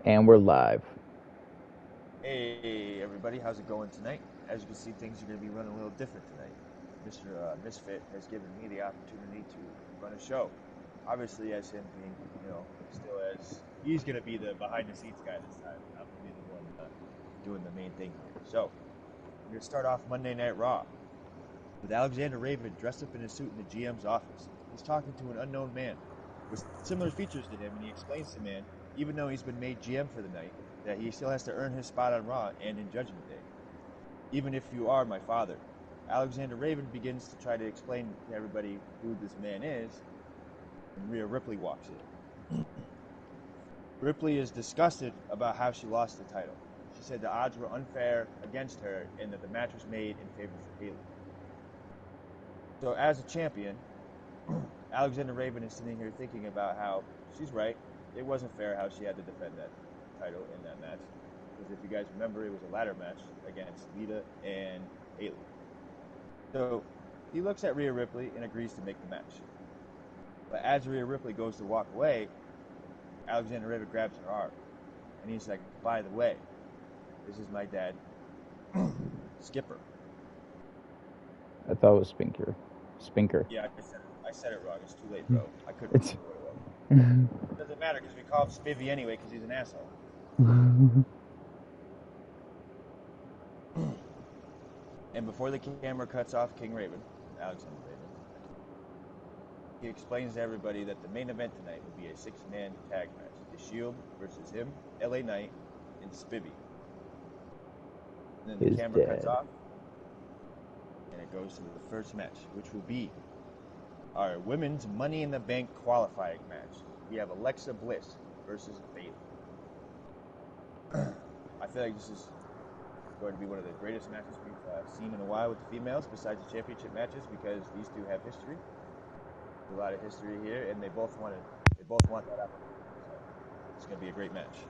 And we're live. Hey everybody, how's it going tonight? As you can see, things are going to be running a little different tonight. Mr. Misfit has given me the opportunity to run a show. Obviously, as him being, still as he's going to be the behind the scenes guy this time. I'm going to be the one doing the main thing here. So, we're going to start off Monday Night Raw with Alexander Raven dressed up in a suit in the GM's office. He's talking to an unknown man with similar features to him, and he explains to the man, even though he's been made GM for the night, that he still has to earn his spot on Raw and in Judgment Day. Even if you are my father. Alexander Raven begins to try to explain to everybody who this man is, and Rhea Ripley walks in. Ripley is disgusted about how she lost the title. She said the odds were unfair against her and that the match was made in favor of Bayley. So as a champion, Alexander Raven is sitting here thinking about how she's right. It wasn't fair how she had to defend that title in that match. Because if you guys remember, it was a ladder match against Lita and Bayley. So he looks at Rhea Ripley and agrees to make the match. But as Rhea Ripley goes to walk away, Alexander Raven grabs her arm. And he's like, by the way, this is my dad, Skipper. I thought it was Spinker. Yeah, I said it wrong. It's too late, bro. I couldn't remember what it was. It doesn't matter because we call him Spivvy anyway because he's an asshole. And before the camera cuts off KingRaven, Alexander Raven, he explains to everybody that the main event tonight will be a 6-man tag match. The Shield versus him, LA Knight, and Spivvy. And then the camera cuts off, and it goes to the first match, which will be our women's Money in the Bank qualifying match. We have Alexa Bliss versus Bayley. I feel like this is going to be one of the greatest matches we've seen in a while with the females, besides the championship matches, because these two have history. There's a lot of history here, and they both want that opportunity. So it's going to be a great match.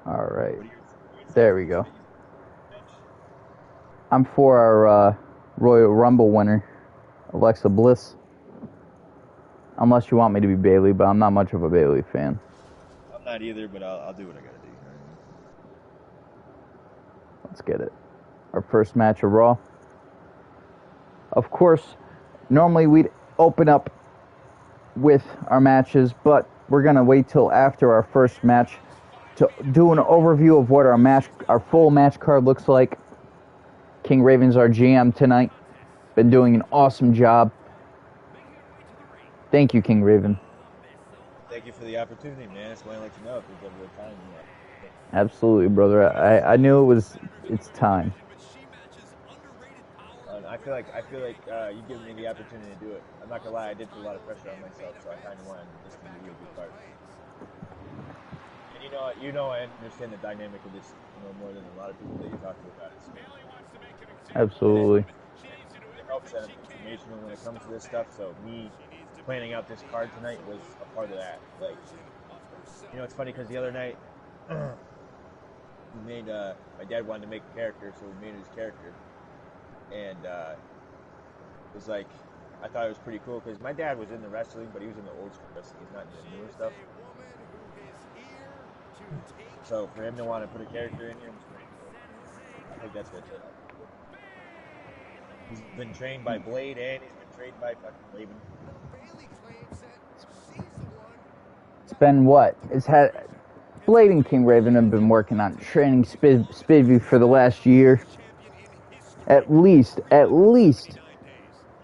All right. There we go. I'm for our Royal Rumble winner, Alexa Bliss. Unless you want me to be Bayley, but I'm not much of a Bayley fan. I'm not either, but I'll do what I gotta do. Let's get it. Our first match of Raw. Of course, normally we'd open up with our matches, but we're gonna wait till after our first match to do an overview of what our full match card looks like. KingRaven's our GM tonight. Been doing an awesome job. Thank you, KingRaven. Thank you for the opportunity, man. That's why I let you know if there's ever a time. Absolutely, brother. I knew it's time. I feel like you giving me the opportunity to do it. I'm not gonna lie, I did put a lot of pressure on myself, so I kind of wanted this to be a real good part. And I understand the dynamic of this, more than a lot of people that you talk to about it. So. Absolutely. It helps that I'm informational when it comes to this stuff. So me planning out this card tonight was a part of that. Like, it's funny because the other night we made my dad wanted to make a character, so we made his character, and it was like I thought it was pretty cool because my dad was in the wrestling, but he was in the old school wrestling. He's not in the newer stuff. So for him to want to put a character in here was pretty cool. I think that's good. He's been trained by Blade and he's been trained by fucking Raven. It's been what? Blade and KingRaven have been working on training Spivvy for the last year. At least.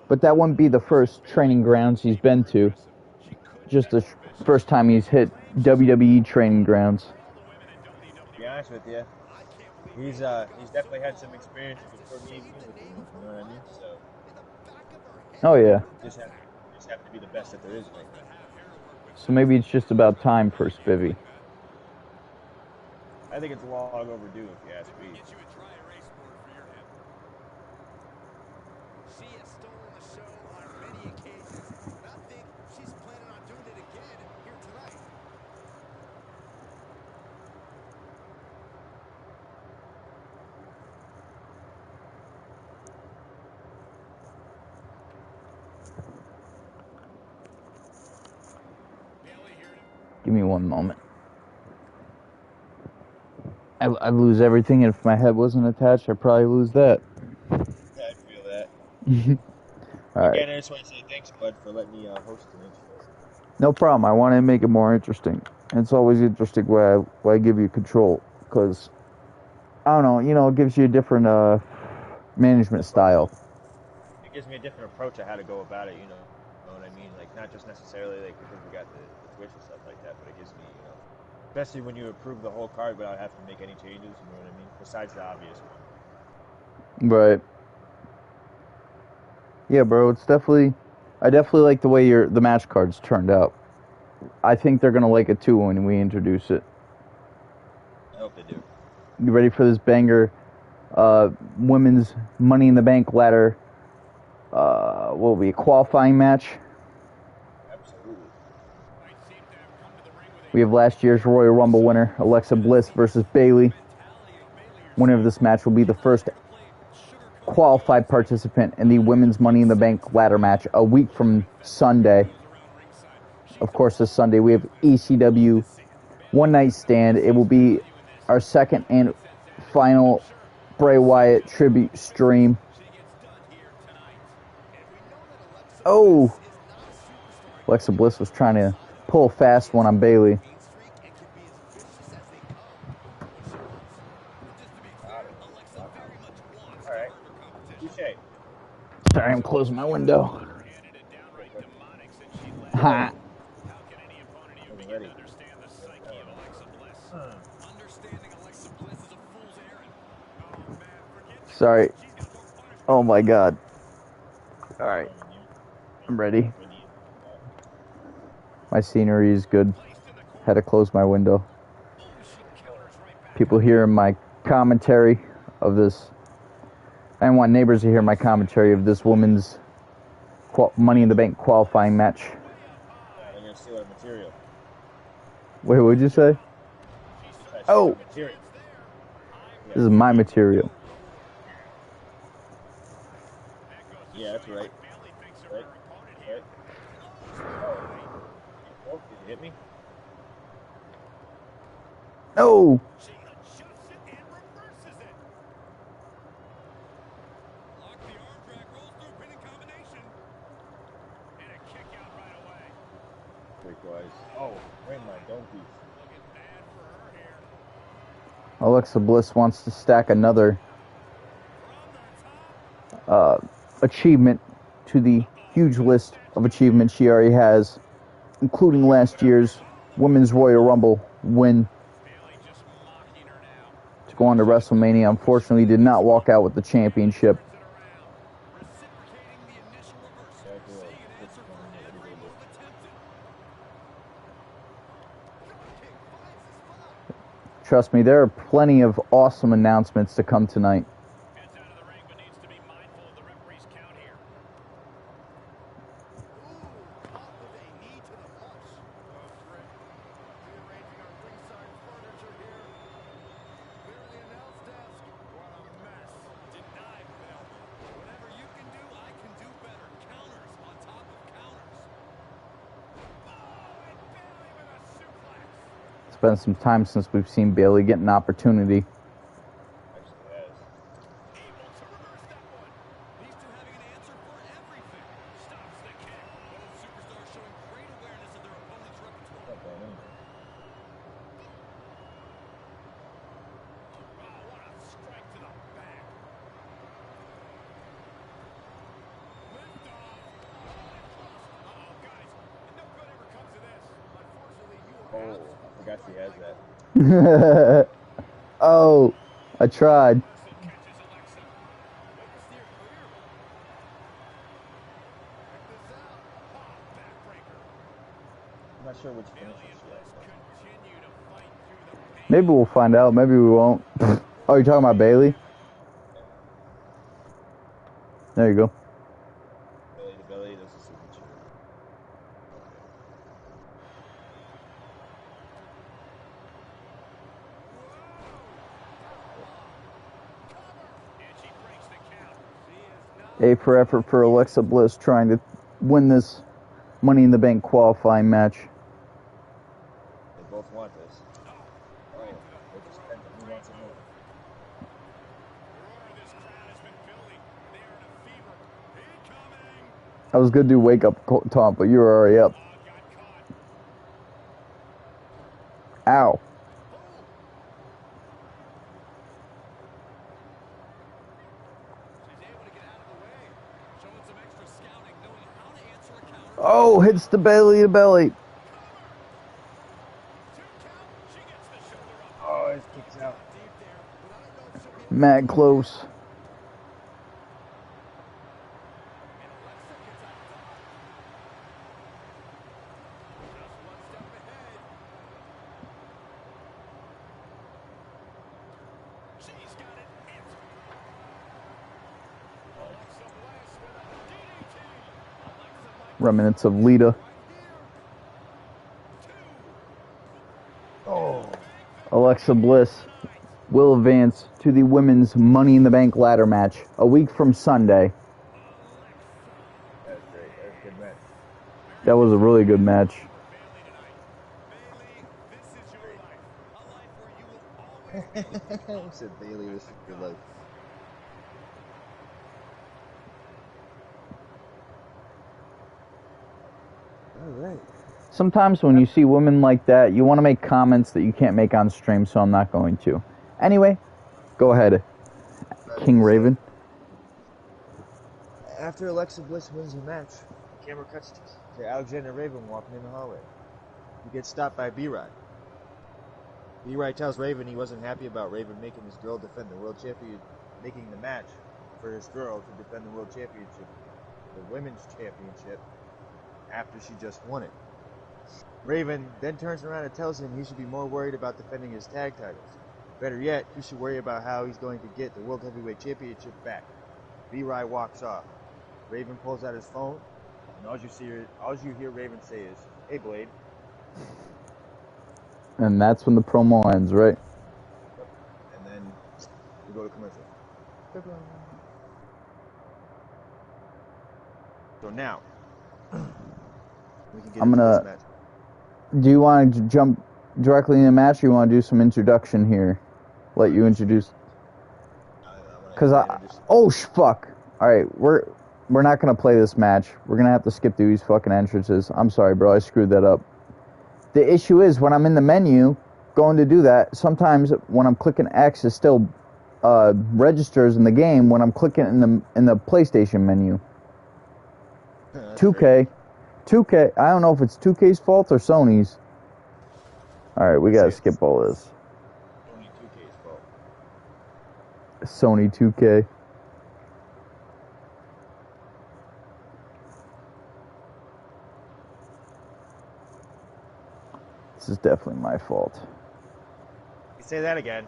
But that wouldn't be the first training grounds he's been to. Just the first time he's hit WWE training grounds. To be honest with you, he's definitely had some experiences before me, you know what I mean? So. Oh yeah. Just have to be the best that there is right now. So maybe it's just about time for Spivvy. I think it's long overdue, if you ask me. She has stolen the show on many occasions, and I think she's planning on doing it again here tonight. Give me one moment. I'd lose everything, and if my head wasn't attached, I'd probably lose that. Yeah, I feel that. All right. Again, I just want to say thanks, bud, for letting me host tonight's show. No problem. I want to make it more interesting. It's always interesting when I give you control, because, I don't know, it gives you a different management style. It gives me a different approach of how to go about it, you know what I mean? Like, not just necessarily like because we got the Twitch and stuff like that, but it gives me, especially when you approve the whole card without having to make any changes, you know what I mean? Besides the obvious one. Right. Yeah, bro, I definitely like the way the match cards turned out. I think they're going to like it too when we introduce it. I hope they do. You ready for this banger women's Money in the Bank ladder? What will be a qualifying match? Absolutely. We have last year's Royal Rumble winner, Alexa Bliss versus Bayley. Winner of this match will be the first qualified participant in the women's Money in the Bank ladder match a week from Sunday. Of course, this Sunday we have ECW One Night Stand. It will be our second and final Bray Wyatt tribute stream. Oh! Alexa Bliss was trying to pull a fast one on Bayley. Alright. Touché. Sorry, I'm closing my window. Ha! Sorry. Oh my god. Alright. I'm ready. My scenery is good. Had to close my window. People hearing my commentary of this. I didn't want neighbors to hear my commentary of this women's Money in the Bank qualifying match. They're going to steal our material. Wait, what'd you say? Oh! Material. This is my material. Yeah, that's right. Right. Oh, did you hit me? No! Oh, bring my donkeys. Alexa Bliss wants to stack another achievement to the huge list of achievements she already has, including last year's Women's Royal Rumble win to go on to WrestleMania. Unfortunately, did not walk out with the championship. Trust me, there are plenty of awesome announcements to come tonight. It's been some time since we've seen Bayley get an opportunity. Oh, I forgot she has that. Oh, I tried. I'm not sure which finish she has. Maybe we'll find out. Maybe we won't. Oh, you're talking about Bayley? There you go. Belly to belly, that's a signature. A for effort for Alexa Bliss trying to win this Money in the Bank qualifying match. I was going to do wake up taunt, but you were already up. Ow. Oh, hits the belly to belly. Oh, his kicks out. Mad close. Remnants of Lita. Oh. Alexa Bliss will advance to the women's Money in the Bank ladder match a week from Sunday. That was great. That was a good match. That was a really good match. He said, Bailey, this is your life. All right. Sometimes when you see women like that, you want to make comments that you can't make on stream, so I'm not going to. Anyway, go ahead, KingRaven. After Alexa Bliss wins the match, the camera cuts to Alexander Raven walking in the hallway. He gets stopped by B-Rod. B-Rod tells Raven he wasn't happy about Raven making his girl defend the world champion, making the match for his girl to defend the world championship, the women's championship, after she just won it. Raven then turns around and tells him he should be more worried about defending his tag titles. Better yet, he should worry about how he's going to get the World Heavyweight Championship back. B-Rod walks off. Raven pulls out his phone, and all you hear Raven say is, "Hey, Blade." And that's when the promo ends, right? And then we go to commercial. So now, we can get into this match. Do you want to jump directly in the match, or you want to do some introduction here? Let you introduce. Because fuck. All right, we're not gonna play this match. We're gonna have to skip through these fucking entrances. I'm sorry, bro. I screwed that up. The issue is when I'm in the menu, going to do that. Sometimes when I'm clicking X, it still registers in the game when I'm clicking in the PlayStation menu. 2K. 2K, I don't know if it's 2K's fault or Sony's. Alright, we gotta skip all this. Only 2K's fault. Sony 2K. This is definitely my fault. You say that again.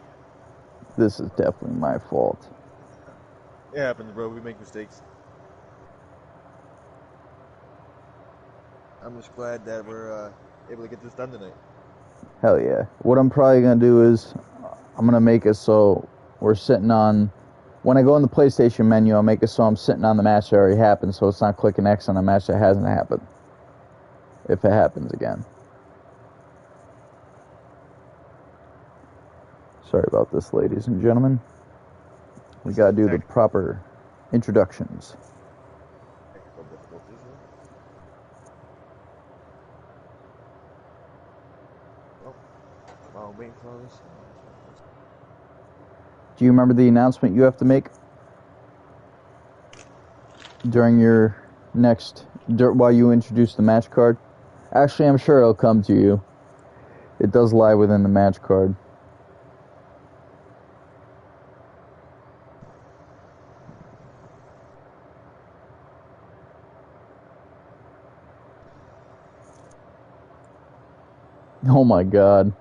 This is definitely my fault. It happens, bro. We make mistakes. I'm just glad that we're able to get this done tonight. Hell yeah. What I'm probably going to do is I'm going to make it so we're sitting on... When I go in the PlayStation menu, I'll make it so I'm sitting on the match that already happened, so it's not clicking X on a match that hasn't happened. If it happens again. Sorry about this, ladies and gentlemen. We got to do the proper introductions. While I'm waiting for all this. Do you remember the announcement you have to make during your next, while you introduce the match card? Actually, I'm sure it'll come to you. It does lie within the match card. Oh my god.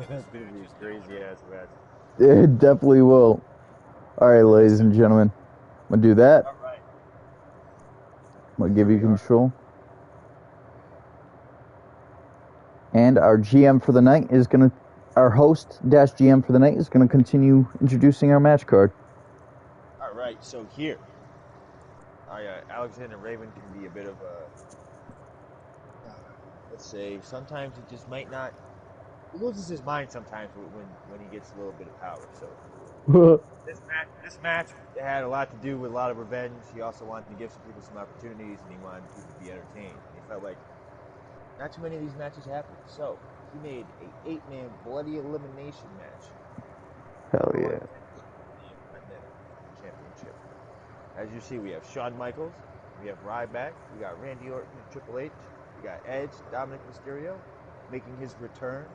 That's gonna be a crazy ass match. It definitely will. Alright, ladies and gentlemen. I'm gonna do that. Alright. I'm gonna give you control. And our GM for the night is gonna... Our host-GM for the night is gonna continue introducing our match card. Alright, so here. Alexander Raven can be a bit of a... let's say, sometimes he just might not... He loses his mind sometimes when he gets a little bit of power, so... this match This match had a lot to do with a lot of revenge. He also wanted to give some people some opportunities, and he wanted people to be entertained. He felt like not too many of these matches happened, so he made an 8-man bloody elimination match. Hell yeah. Championship. As you see, we have Shawn Michaels, we have Ryback, we got Randy Orton and Triple H, we got Edge, Dominic Mysterio, making his return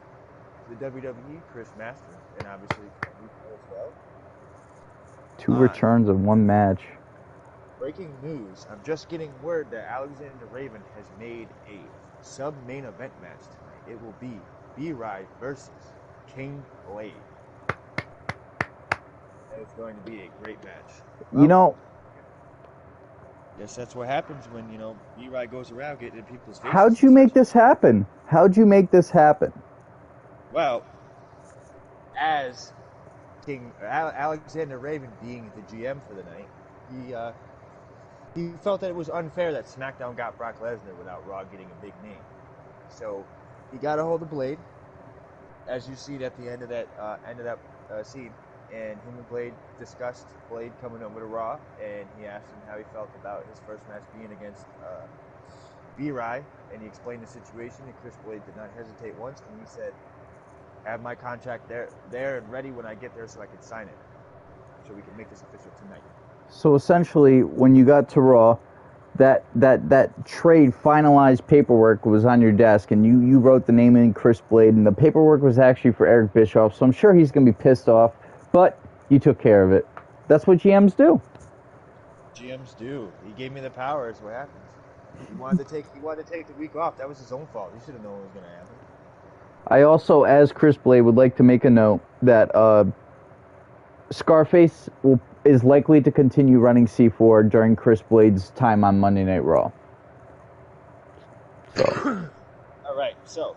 to the WWE, Chris Masters, and obviously Rico as well. 2 returns in 1 match. Breaking news, I'm just getting word that Alexander Raven has made a sub-main event match tonight. It will be B-Ride versus King Blade. And it's going to be a great match. You know, yes, that's what happens when, B-Ride goes around getting in people's faces. how'd you make this happen? How'd you make this happen? Well, as Alexander Raven being the GM for the night, he felt that it was unfair that SmackDown got Brock Lesnar without Raw getting a big name. So he got a hold of Blade, as you see at the end of that scene, and him and Blade discussed Blade coming over to Raw, and he asked him how he felt about his first match being against B-Rye, and he explained the situation, and Chris Blade did not hesitate once, and he said, I have my contract there and ready when I get there so I can sign it, so we can make this official tonight. So essentially, when you got to Raw, that trade finalized paperwork was on your desk, and you wrote the name in Chris Blade, and the paperwork was actually for Eric Bischoff, so I'm sure he's going to be pissed off, but you took care of it. That's what GMs do. GMs do. He gave me the power, is what happens. He wanted to take the week off. That was his own fault. He should have known what was going to happen. I also, as Chris Blade, would like to make a note that Scarface is likely to continue running C4 during Chris Blade's time on Monday Night Raw. So. All right, so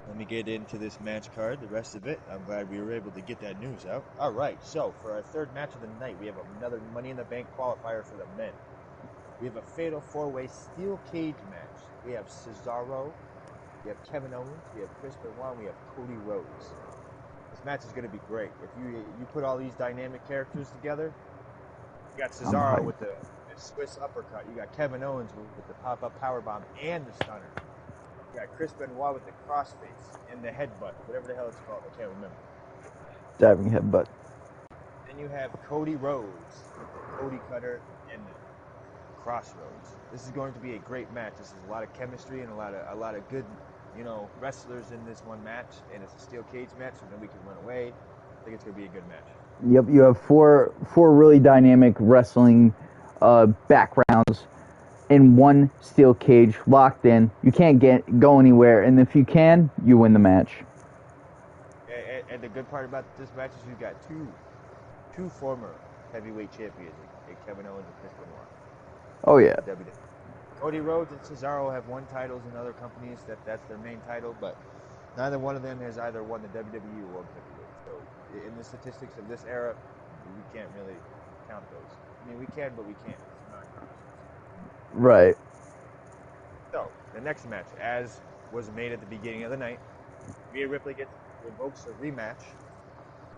let me get into this match card, the rest of it. I'm glad we were able to get that news out. All right, so for our third match of the night, we have another Money in the Bank qualifier for the men. We have a fatal 4-way steel cage match. We have Cesaro, we have Kevin Owens, we have Chris Benoit, we have Cody Rhodes. This match is going to be great. If you put all these dynamic characters together, you got Cesaro with the Swiss uppercut. You got Kevin Owens with the pop-up powerbomb and the stunner. You got Chris Benoit with the crossface and the headbutt, whatever the hell it's called. I can't remember. Diving headbutt. Then you have Cody Rhodes with the Cody Cutter and the Crossroads. This is going to be a great match. This is a lot of chemistry and a lot of good, wrestlers in this one match, and it's a steel cage match, so nobody can run away. I think it's going to be a good match. Yep, you have four really dynamic wrestling backgrounds in one steel cage, locked in. You can't go anywhere, and if you can, you win the match. And the good part about this match is you've got two former heavyweight champions, like Kevin Owens and Chris Benoit. Oh yeah. Cody Rhodes and Cesaro have won titles in other companies. That's their main title, but neither one of them has either won the WWE World Heavyweight. So in the statistics of this era, we can't really count those. I mean, we can, but we can't. It's not right. So the next match, as was made at the beginning of the night, Rhea Ripley revokes a rematch,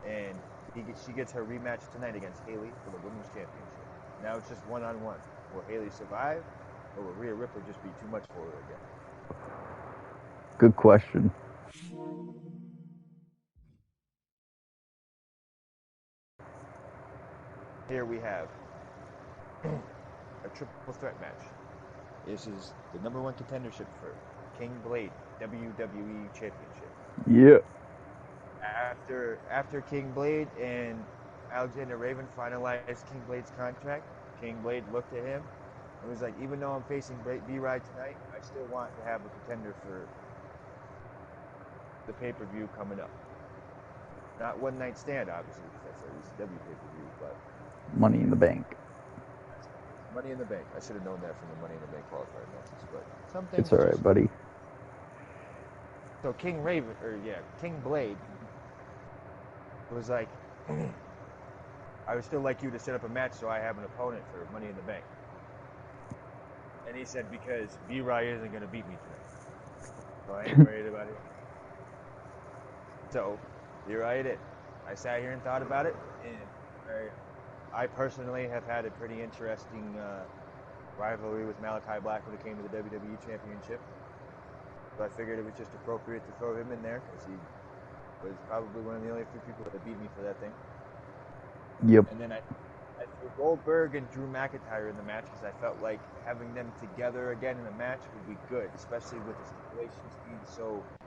and she gets her rematch tonight against Haley for the Women's Championship. Now it's just one-on-one. Will Haley survive, or will Rhea Ripley just be too much for her again? Good question. Here we have a triple threat match. This is the number one contendership for King Blade WWE Championship. Yeah. After King Blade and Alexander Raven finalized King Blade's contract, King Blade looked at him and was like, even though I'm facing B-Ride tonight, I still want to have a contender for the pay-per-view coming up. Not one night stand, obviously, because that's a ECW pay-per-view, but Money in the Bank. Money in the Bank. I should have known that from the Money in the Bank qualifier matches, but some things. It's all right, buddy. So King Blade was like, I would still like you to set up a match so I have an opponent for Money in the Bank. And he said, because B-Rye isn't going to beat me tonight. So I ain't worried about it. So here I did. I sat here and thought about it, and I personally have had a pretty interesting rivalry with Malachi Black when it came to the WWE Championship. So I figured it was just appropriate to throw him in there because he was probably one of the only few people that beat me for that thing. Yep. And then I threw Goldberg and Drew McIntyre in the match because I felt like having them together again in a match would be good, especially with the stipulations being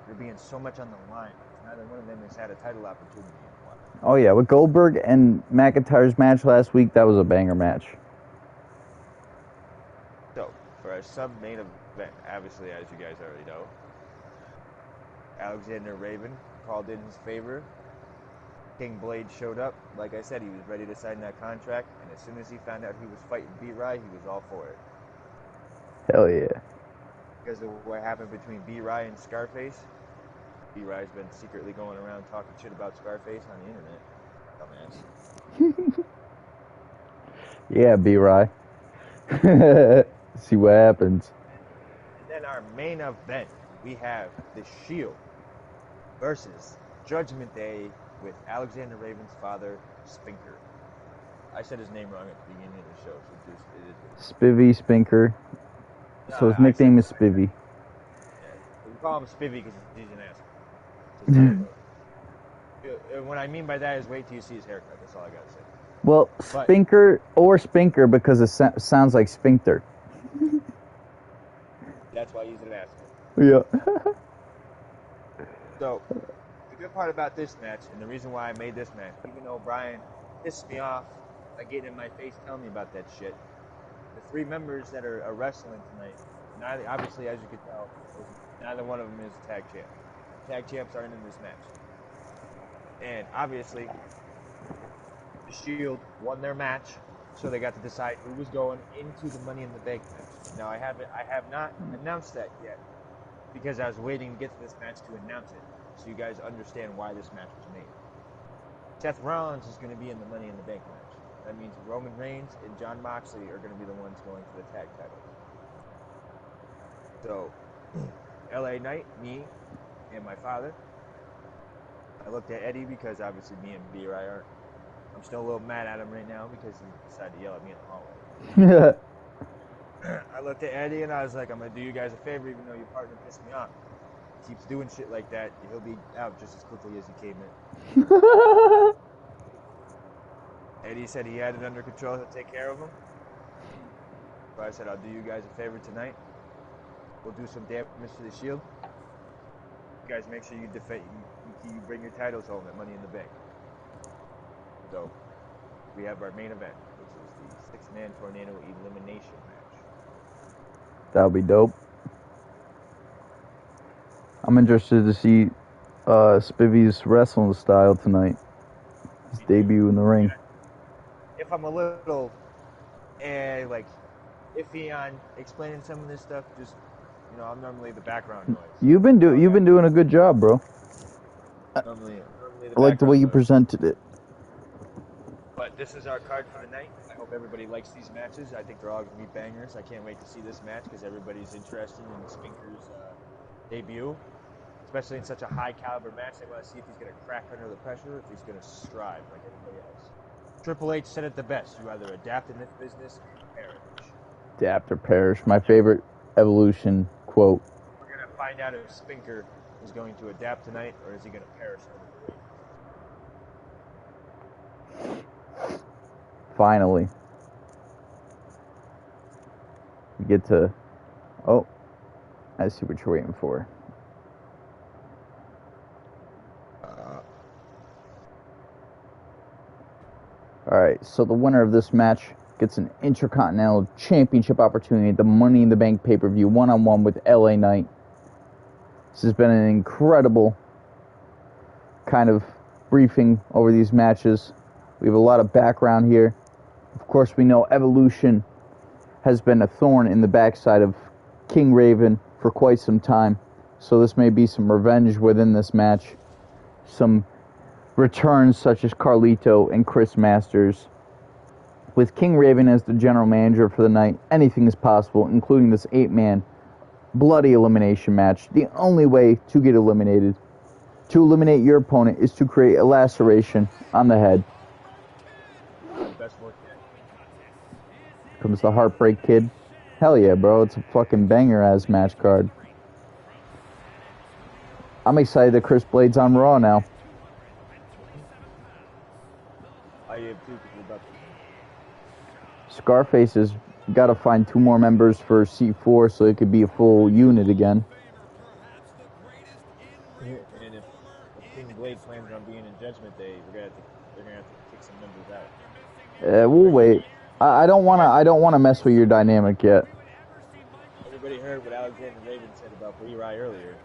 there being so much on the line. Neither one of them has had a title opportunity in a while. Oh yeah, with Goldberg and McIntyre's match last week, that was a banger match. So, for our sub-main event, obviously, as you guys already know, Alexander Raven called in his favor. King Blade showed up. Like I said, he was ready to sign that contract, and as soon as he found out he was fighting B-Rye, he was all for it. Hell yeah. Because of what happened between B-Rye and Scarface. B-Rye's been secretly going around talking shit about Scarface on the internet. Dumbass. Yeah, B-Rye. See what happens. And then our main event, we have The Shield versus Judgment Day with Alexander Raven's father, Spinker. I said his name wrong at the beginning of the show, so it is. Spivvy Spinker. So his nickname is Spivvy. Yeah, we call him Spivvy because he's an asshole. What I mean by that is wait till you see his haircut. That's all I gotta say. Well, Spinker or Spinker because it sounds like sphincter. That's why he's an asshole. Yeah. So, the good part about this match, and the reason why I made this match, even though Brian pissed me off by getting in my face telling me about that shit, the three members that are wrestling tonight, obviously, as you can tell, neither one of them is tag champ. Tag champs aren't in this match. And obviously, the Shield won their match, so they got to decide who was going into the Money in the Bank match. Now, I have not announced that yet, because I was waiting to get to this match to announce it, so you guys understand why this match was made. Seth Rollins is going to be in the Money in the Bank match. That means Roman Reigns and Jon Moxley are going to be the ones going for the tag titles. So, LA Knight, me, and my father. I looked at Eddie because obviously me and B-Rye aren't. I'm still a little mad at him right now because he decided to yell at me in the hallway. I looked at Eddie and I was like, I'm going to do you guys a favor even though your partner pissed me off. He keeps doing shit like that, he'll be out just as quickly as he came in. Eddie said he had it under control, he'll take care of him. So I said, I'll do you guys a favor tonight. We'll do some damage to the Shield. You guys make sure you defend, you bring your titles home at Money in the Bank. So, we have our main event, which is the six-man tornado elimination match. That'll be dope. I'm interested to see Spivvy's wrestling style tonight. His debut in the ring. If I'm a little iffy on explaining some of this stuff, just I'm normally the background noise. You've been doing a good job, bro. Normally I like the way you presented it. But this is our card for the night. I hope everybody likes these matches. I think they're all going to be bangers. I can't wait to see this match because everybody's interested in Spinker's debut, especially in such a high caliber match. They want to see if he's going to crack under the pressure or if he's going to strive like everybody else. Triple H said it the best. You either adapt in this business or perish. Adapt or perish. My favorite Evolution quote. We're going to find out if Spinker is going to adapt tonight or is he going to perish under the weight. Finally. We get to... Oh. I see what you're waiting for. Alright, so the winner of this match gets an Intercontinental Championship opportunity at the Money in the Bank pay-per-view one-on-one with LA Knight. This has been an incredible kind of briefing over these matches. We have a lot of background here. Of course, we know Evolution has been a thorn in the backside of KingRaven for quite some time. So this may be some revenge within this match. Some returns such as Carlito and Chris Masters. With KingRaven as the general manager for the night, anything is possible, including this 8-man bloody elimination match. The only way to get eliminated, to eliminate your opponent, is to create a laceration on the head. best work yet. Comes the Heartbreak Kid. Hell yeah, bro. It's a fucking banger-ass match card. I'm excited that Chris Blade's on Raw now. I am too, because we're about to... Scarface has got to find 2 more members for C4 so it could be a full unit again. And if King Blade plans on being in Judgment Day, they're gonna have to kick some members out. We'll wait. I don't wanna mess with your dynamic yet. Everybody heard what Alexander Raven said about Leroy earlier.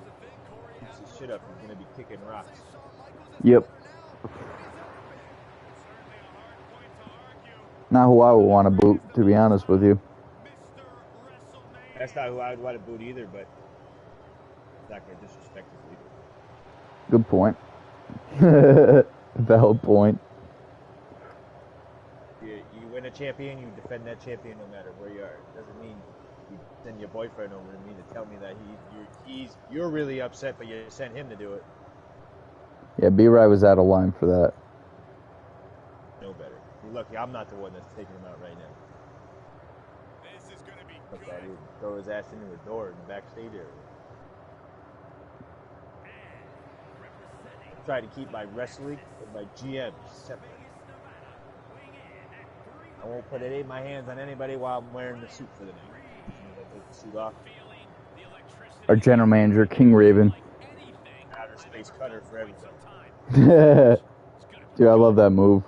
Keeps his shit up, he's gonna be kicking rocks. Yep. Not who I would want to boot, to be honest with you. That's not who I would want to boot either, but it's not gonna disrespect his leader. Good point. Valid point. You win a champion, you defend that champion no matter where you are. It doesn't mean you send your boyfriend over to me to tell me that you're really upset, but you sent him to do it. Yeah, B-Rye was out of line for that. No better. You're lucky I'm not the one that's taking him out right now. This is gonna be Look at him throw his ass into a door in the backstage area. I try to keep my wrestling and my GM separate. I won't put any of my hands on anybody while I'm wearing the suit for the night. I take the suit off. Our general manager, KingRaven. Outer space cutter for everything. Dude, I love that move.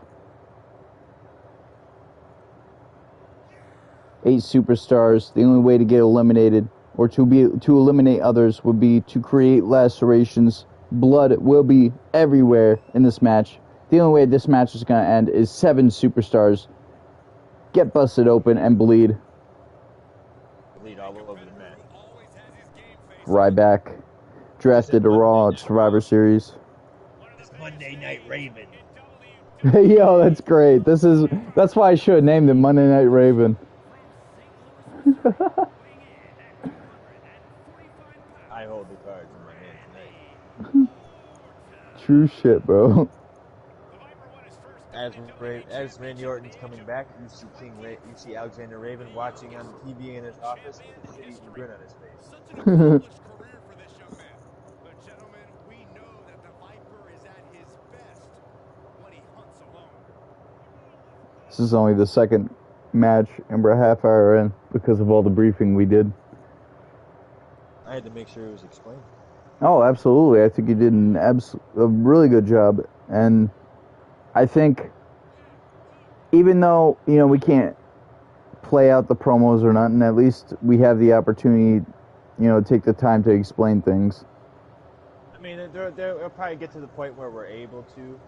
8 superstars. The only way to get eliminated or to eliminate others would be to create lacerations. Blood will be everywhere in this match. The only way this match is going to end is 7 superstars get busted open and bleed. Bleed all over the mat. Ryback drafted to Raw at Survivor Series. It's Monday Night Raven. Yo, that's great. That's why I should have named it Monday Night Raven. I hold the cards in my hand tonight. True shit, bro. As Randy Orton's coming back, you see Alexander Raven watching on the TV in his office with a shit-eating grin on his face. This is only the second match, and we're a half hour in because of all the briefing we did. I had to make sure it was explained. Oh, absolutely. I think you did a really good job. And I think, even though, we can't play out the promos or nothing, at least we have the opportunity, to take the time to explain things. I mean, they'll probably get to the point where we're able to.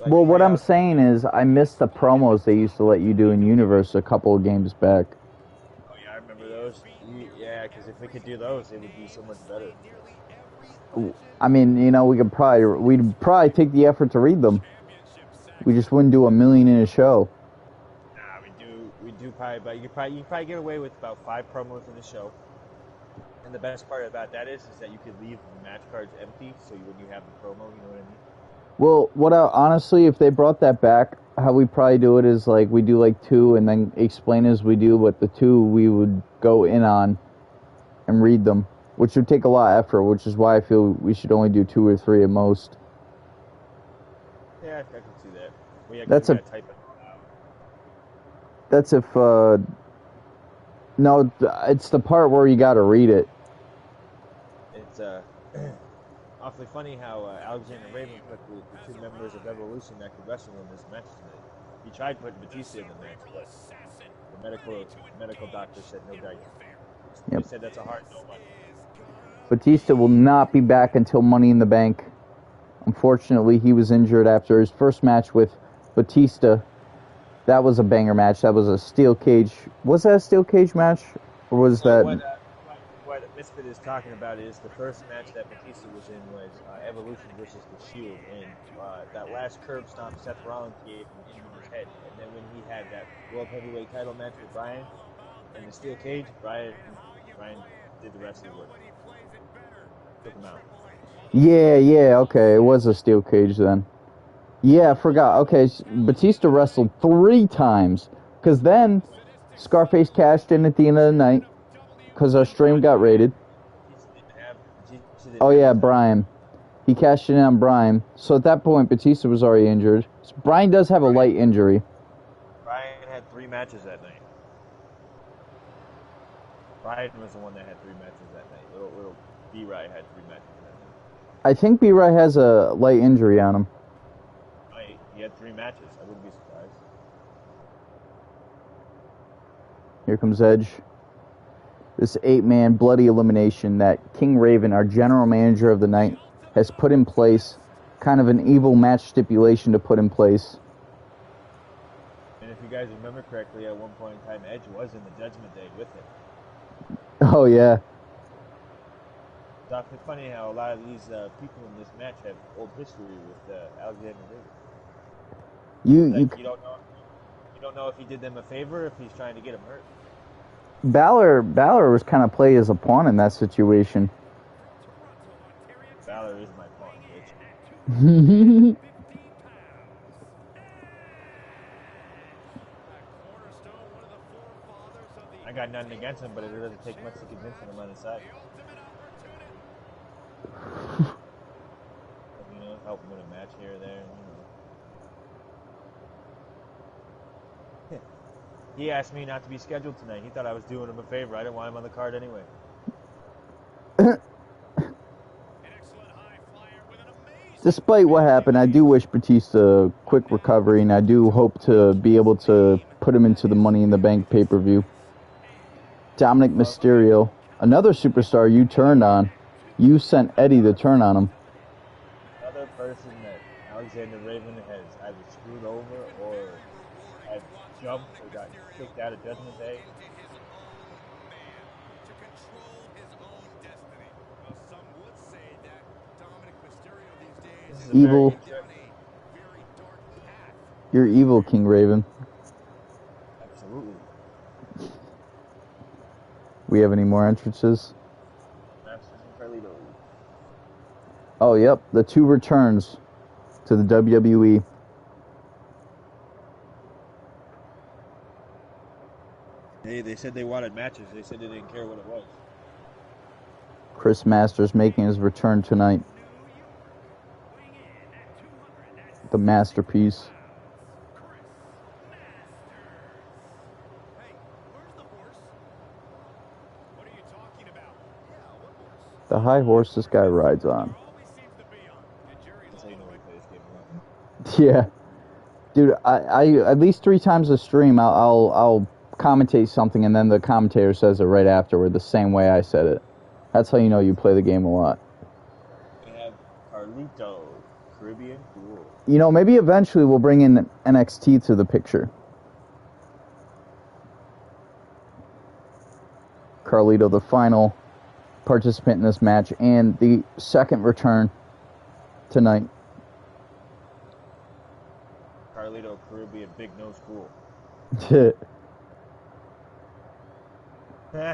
Well, what I'm saying is, I miss the promos they used to let you do in Universe a couple of games back. Oh, yeah, I remember those. Yeah, because if we could do those, it would be so much better. I mean, we'd probably take the effort to read them. We just wouldn't do 1 million in a show. Nah, we do probably, but you probably get away with about 5 promos in the show. And the best part about that is that you could leave the match cards empty, so when you have the promo, you know what I mean? Well, honestly, if they brought that back, how we probably do it is we do 2 and then explain as we do, but the 2 we would go in on and read them, which would take a lot of effort, which is why I feel we should only do 2 or 3 at most. Yeah, I can see that. That's if, no, it's the part where you gotta read it. It's, awfully funny how Alexander Raven put the 2 members of Evolution that could wrestle in this match tonight. He tried putting Batista in the match, but the medical doctor said no dice. Yep. He said that's a hard no money. Batista will not be back until Money in the Bank. Unfortunately, he was injured after his first match with Batista. That was a banger match. That was a steel cage. Was that a steel cage match? Or was that... What Misfit is talking about is the first match that Batista was in was Evolution versus The Shield, and that last curb stomp Seth Rollins gave him in his head, and then when he had that World Heavyweight title match with Bryan in the steel cage, Bryan did the rest of the work. Took him out. Yeah, okay, it was a steel cage then. Yeah, I forgot. Okay, Batista wrestled 3 times. Because then Scarface cashed in at the end of the night. Because our stream got raided. Oh, yeah, Brian. He cashed in on Brian. So at that point, Batista was already injured. So Brian does have a light injury. Brian had 3 matches that night. Brian was the one that had 3 matches that night. Little B-Rye had 3 matches that night. I think B-Rye has a light injury on him. He had 3 matches. I wouldn't be surprised. Here comes Edge. This 8-man bloody elimination that KingRaven, our general manager of the night, has put in place. Kind of an evil match stipulation to put in place. And if you guys remember correctly, at one point in time, Edge was in the Judgment Day with him. Oh, yeah. Doc, it's funny how a lot of these people in this match have old history with Alexander Davis. You don't know if he did them a favor or if he's trying to get him hurt. Balor was kind of played as a pawn in that situation. Balor is my pawn, bitch. I got nothing against him, but it doesn't take much to convince him on his side. Help him win a match here or there, He asked me not to be scheduled tonight. He thought I was doing him a favor. I didn't want him on the card anyway. Despite what happened, I do wish Batista a quick recovery, and I do hope to be able to put him into the Money in the Bank pay-per-view. Dominic Mysterio, another superstar you turned on. You sent Eddie to turn on him. Another person that Alexander Raven has either screwed over or had jumped or got kicked out of Judgment Day. Evil. You're evil, KingRaven. Absolutely. We have any more entrances? Oh, yep. The 2 returns to the WWE. They said they wanted matches. They said they didn't care what it was. Chris Masters making his return tonight. The masterpiece. The high horse this guy rides on. Yeah, dude. I at least 3 times a stream I'll commentate something and then the commentator says it right afterward the same way I said it. That's how you know you play the game a lot. We have Carlito, Caribbean Cool. You know, maybe eventually we'll bring in NXT to the picture. Carlito, the final participant in this match, and the second return tonight. Carlito, Caribbean, Big Nose Cool.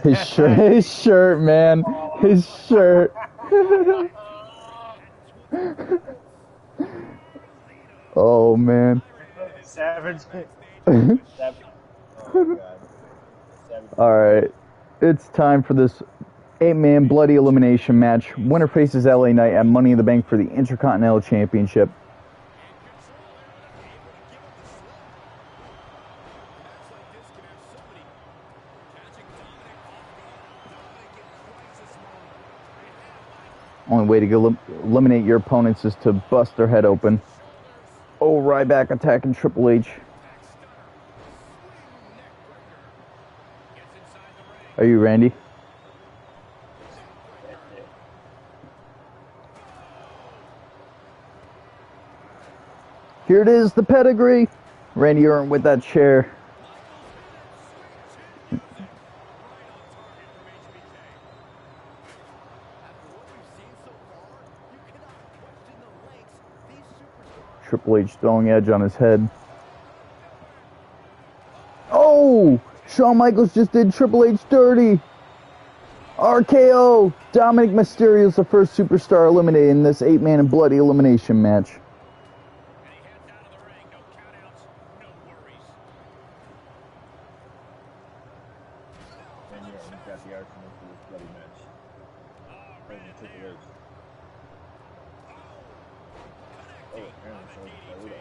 His shirt, man. His shirt. Oh, man. Savage. Oh, God. All right. It's time for this 8-man bloody elimination match. Winner faces LA Knight at Money in the Bank for the Intercontinental Championship. Only way to eliminate your opponents is to bust their head open. Oh, Ryback attacking Triple H. Are you Randy? Here it is, the pedigree. Randy Orton with that chair. Triple H throwing Edge on his head. Oh! Shawn Michaels just did Triple H dirty. RKO. Dominic Mysterio is the first superstar eliminated in this 8-man and bloody elimination match. And yeah, he's got the arsenal for this bloody match. Better than Triple H. Oh, apparently so is Carlito.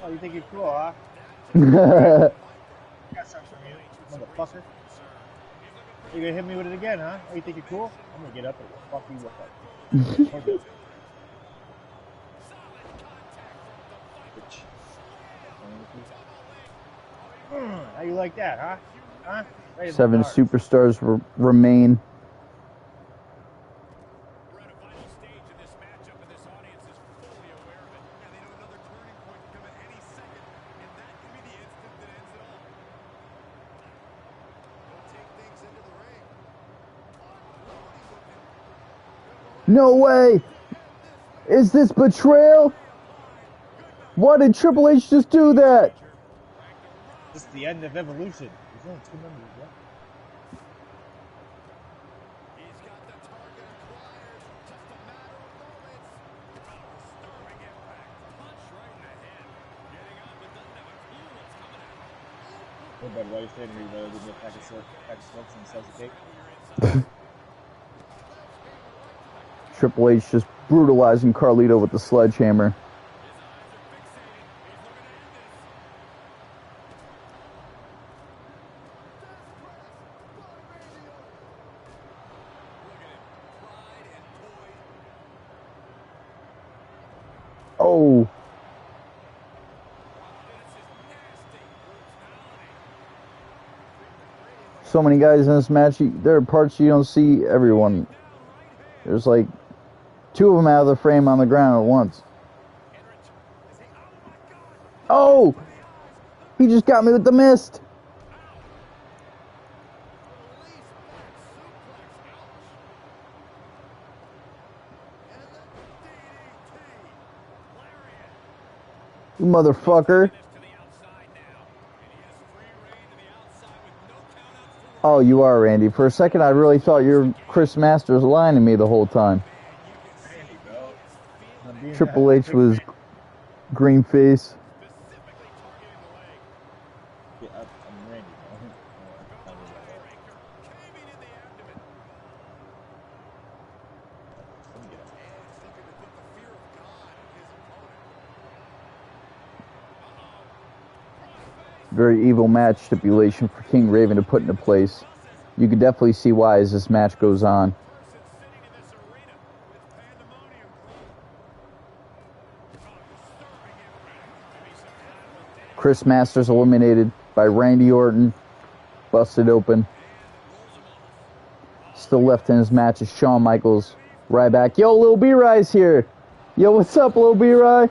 Oh, you think you're cool, huh? Got something from you, motherfucker. You gonna hit me with it again, huh? Oh, you think you're cool? I'm gonna get up and fuck you up. Bitch. How you like that, huh? Huh? Right 7 superstars remain. We're at a vital stage in this matchup, and this audience is fully aware of it. And they know another turning point can come at any second, and that could be the instant that ends it all. They'll take things into the ring. No way! Is this betrayal? Why did Triple H just do that? This is the end of Evolution. There's only 2 members left. He's got the target acquired. Just a matter of moments. Disturbing impact. Punch right in the head. Getting up, but doesn't have a clue what's coming at him. Hey, bud, why are you standing here? You better give me a pack of smokes and a slice of cake. Triple H just brutalizing Carlito with the sledgehammer. Oh. So many guys in this match. There are parts you don't see everyone. There's like 2 of them out of the frame on the ground at once. Oh! He just got me with the mist. You motherfucker. Oh, you are, Randy. For a second, I really thought you were Chris Masters lying to me the whole time. Triple H was green face. Yeah, I'm Randy, Very evil match stipulation for KingRaven to put into place. You can definitely see why as this match goes on. Chris Masters eliminated by Randy Orton. Busted open. Still left in his match is Shawn Michaels. Ryback. Yo, Lil B-Ry's here. Yo, what's up, Lil B-Ry?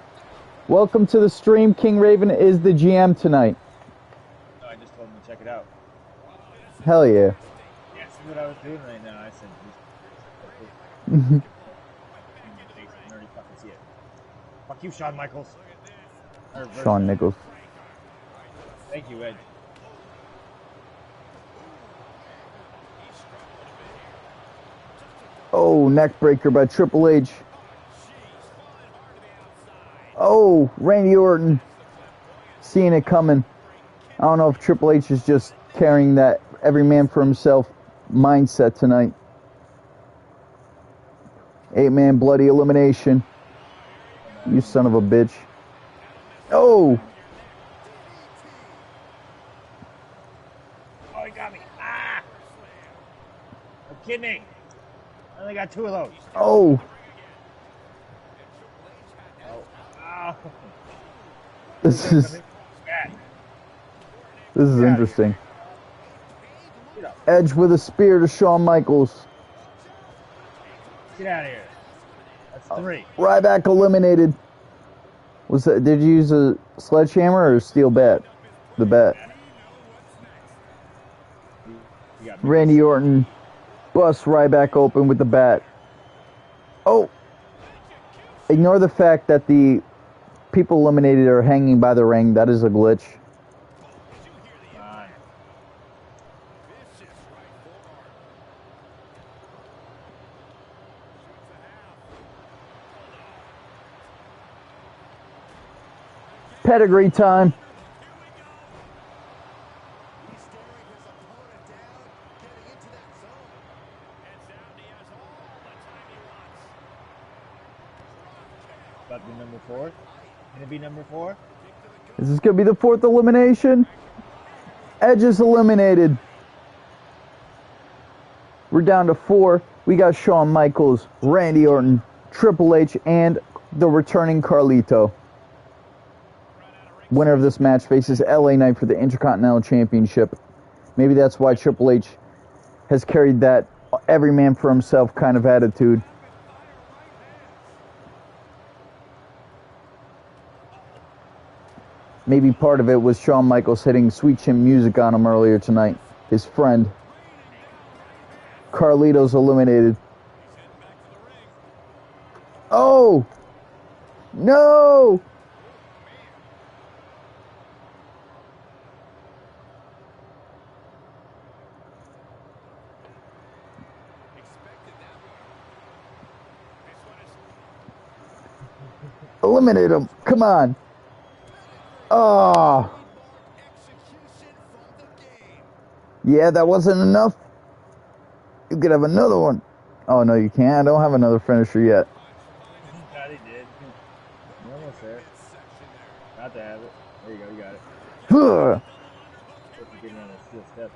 Welcome to the stream. KingRaven is the GM tonight. No, I just told him to check it out. Hell yeah. Yeah, see what I was doing right now. I said, I already fucking see it. Fuck you, Shawn Michaels. Shawn Nichols. Thank you, Ed. Oh, neck breaker by Triple H. Oh, Randy Orton. Seeing it coming. I don't know if Triple H is just carrying that every man for himself mindset tonight. 8-man bloody elimination. You son of a bitch. Oh! Oh, he got me. Ah! A kidney. I only got 2 of those. Oh! Oh. This is interesting. Edge with a spear to Shawn Michaels. Get out of here. That's 3. Ryback eliminated. Was that? Did you use a sledgehammer or a steel bat? The bat. Randy Orton busts Ryback open with the bat. Oh! Ignore the fact that the people eliminated are hanging by the ring. That is a glitch. Pedigree time. He's staring his opponent down, getting into that zone. Heads down, he has all the time he wants. About to be number 4. Gonna be number 4. Is this going to be the 4th elimination? Edge is eliminated. We're down to 4. We got Shawn Michaels, Randy Orton, Triple H, and the returning Carlito. Winner of this match faces LA Knight for the Intercontinental Championship. Maybe that's why Triple H has carried that every man for himself kind of attitude. Maybe part of it was Shawn Michaels hitting Sweet Chin Music on him earlier tonight. His friend. Carlito's eliminated. Oh! No! Eliminate him. Come on. Oh. Yeah, that wasn't enough. You could have another one. Oh, no, you can't. I don't have another finisher yet. God, he did. You're almost there. Not to have it. There you go, you got it. Ugh. Getting on a steel step.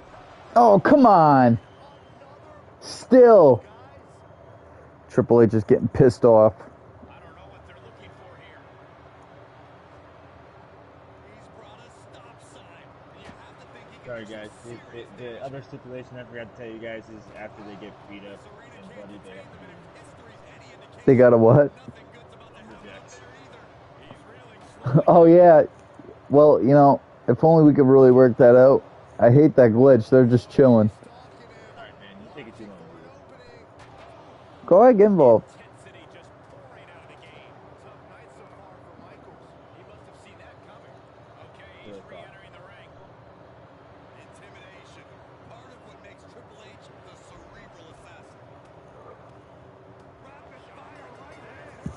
Oh, come on. Still. Triple H is getting pissed off. I don't know what they're looking for here. He's brought a stop sign. You have to think he can Sorry, do guys. some serious The damage. other stipulation I forgot to tell you guys is after they get beat up and bloody, they have to be They got a what? lumberjacks. Oh, yeah. Well, you know, if only we could really work that out. I hate that glitch. They're just chilling. Alright, man. You take it too long. Go ahead, get involved. Intensity just pouring out of the game. Tough night so far for Michaels. He must have seen that coming. Okay, he's re-entering the ring. Intimidation. Part of what makes Triple H the cerebral assassin. Rapid fire right hand.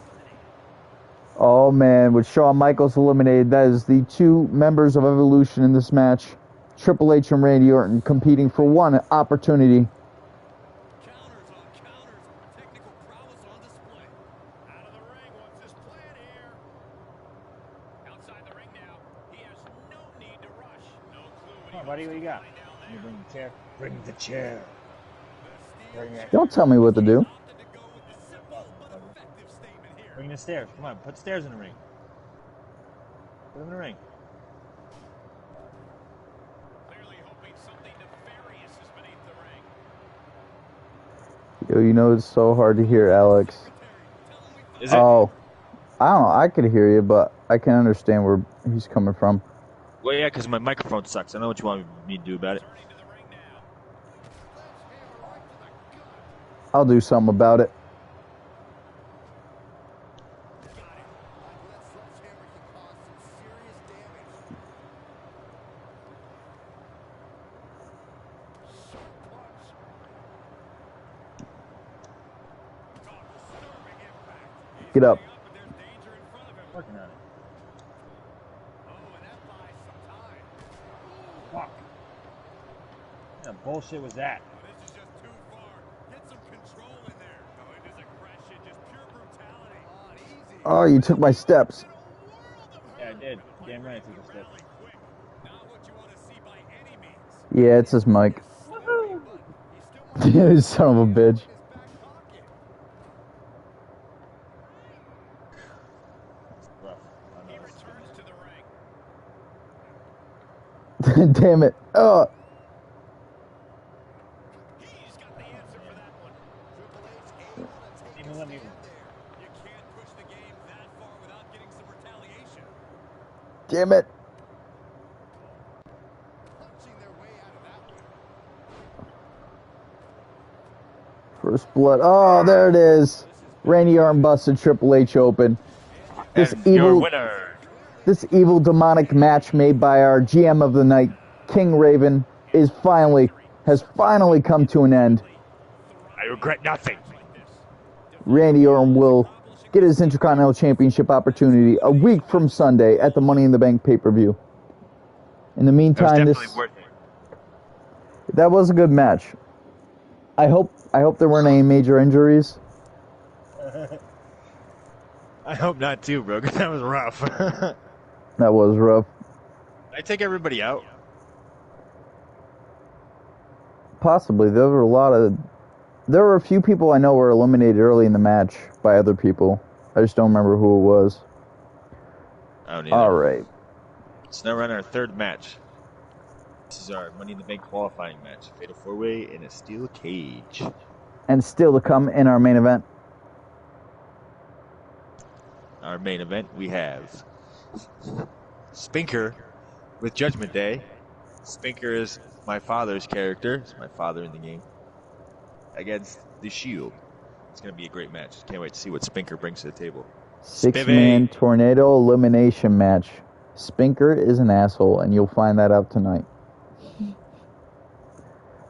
Oh, man. With Shawn Michaels eliminated, that is the 2 members of Evolution in this match. Triple H and Randy Orton competing for one opportunity. Counters on counters. Technical prowess on display. Out of the ring. What's his plan here? Outside the ring now. He has no need to rush. No clue what Come on, he buddy. What wants you to got? find down You there. bring the chair. Bring the chair. Bring it. Don't tell me what to do. Opted to go with the simple but effective statement here. Bring the stairs. Come on. Put stairs in the ring. Put them in the ring. Clearly hoping something nefarious is beneath the ring. Yo, you know it's so hard to hear, Alex. Is Oh. I don't know. I could hear you, but I can understand where he's coming from. Well, yeah, because my microphone sucks. I know what you want me to do about it. Turning to the ring now. Sledgehammer right to the gut. I'll do something about it. Got him. That sledgehammer can cause some serious damage. Sharp punch. Oh, disturbing impact. He's Get up. getting but there's danger in front of him. Working on it. Oh, and that buys some time. Fuck. What kind of bullshit was that? Oh, this is just too far. Get some control in there. Oh, and this aggression, just pure brutality. On easy. Oh, you took my steps. Yeah, I did. Damn right I took a step. Rally quick. Not what you want to see by any means. Yeah, it's his mic. Slowly, but he still You son of a bitch. in his back pocket. Rough. I He know. returns to the ring. Damn it. Oh. He's got the answer for that one. Triple H able to take Even a let stand me- there. You can't push the game that far without getting some retaliation. Damn it. Punching their way out of that one. First blood. Oh, there it is. Randy Orton busted Triple H open. This And your evil, winner. this evil demonic match made by our GM of the night, KingRaven, has finally come to an end. I regret nothing. Randy Orton will get his Intercontinental Championship opportunity a week from Sunday at the Money in the Bank pay-per-view. In the meantime, That was definitely worth it. that was a good match. I hope there weren't any major injuries. I hope not too, bro, because that was rough. That was rough. I take everybody out. Possibly. There were a few people I know were eliminated early in the match by other people. I just don't remember who it was. I don't either. All right. So now we're on our third match. This is our Money in the Bank qualifying match. Fatal 4-way in a steel cage. And still to come in our main event. Our main event, we have Spinker with Judgment Day. Spinker is my father's character. It's my father in the game. Against The Shield. It's going to be a great match. Can't wait to see what Spinker brings to the table. 6-man tornado elimination match. Spinker is an asshole, and you'll find that out tonight.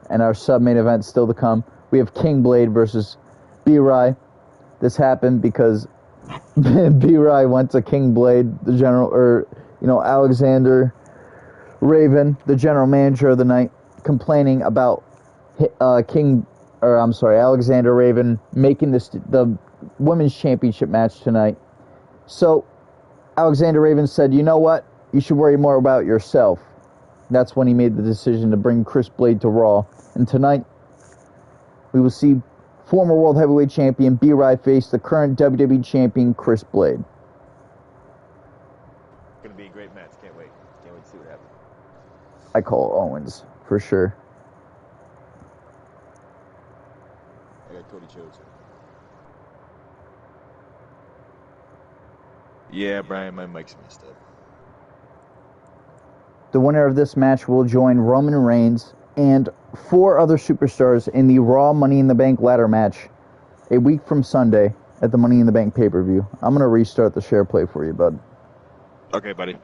And our sub-main event still to come. We have King Blade versus B-Rai. This happened because B-Rai went to King Blade, Alexander Raven, the general manager of the night, complaining about Alexander Raven making the women's championship match tonight. So Alexander Raven said, you know what? You should worry more about yourself. That's when he made the decision to bring Chris Blade to Raw. And tonight, we will see former World Heavyweight Champion B-Rai face the current WWE Champion Chris Blade. It's going to be a great match. Can't wait. Can't wait to see what happens. I call Owens, for sure. I got Cody Chosen. Yeah, Brian, my mic's messed up. The winner of this match will join Roman Reigns and 4 other superstars in the Raw Money in the Bank ladder match a week from Sunday at the Money in the Bank pay-per-view. I'm going to restart the share play for you, bud. Okay, buddy.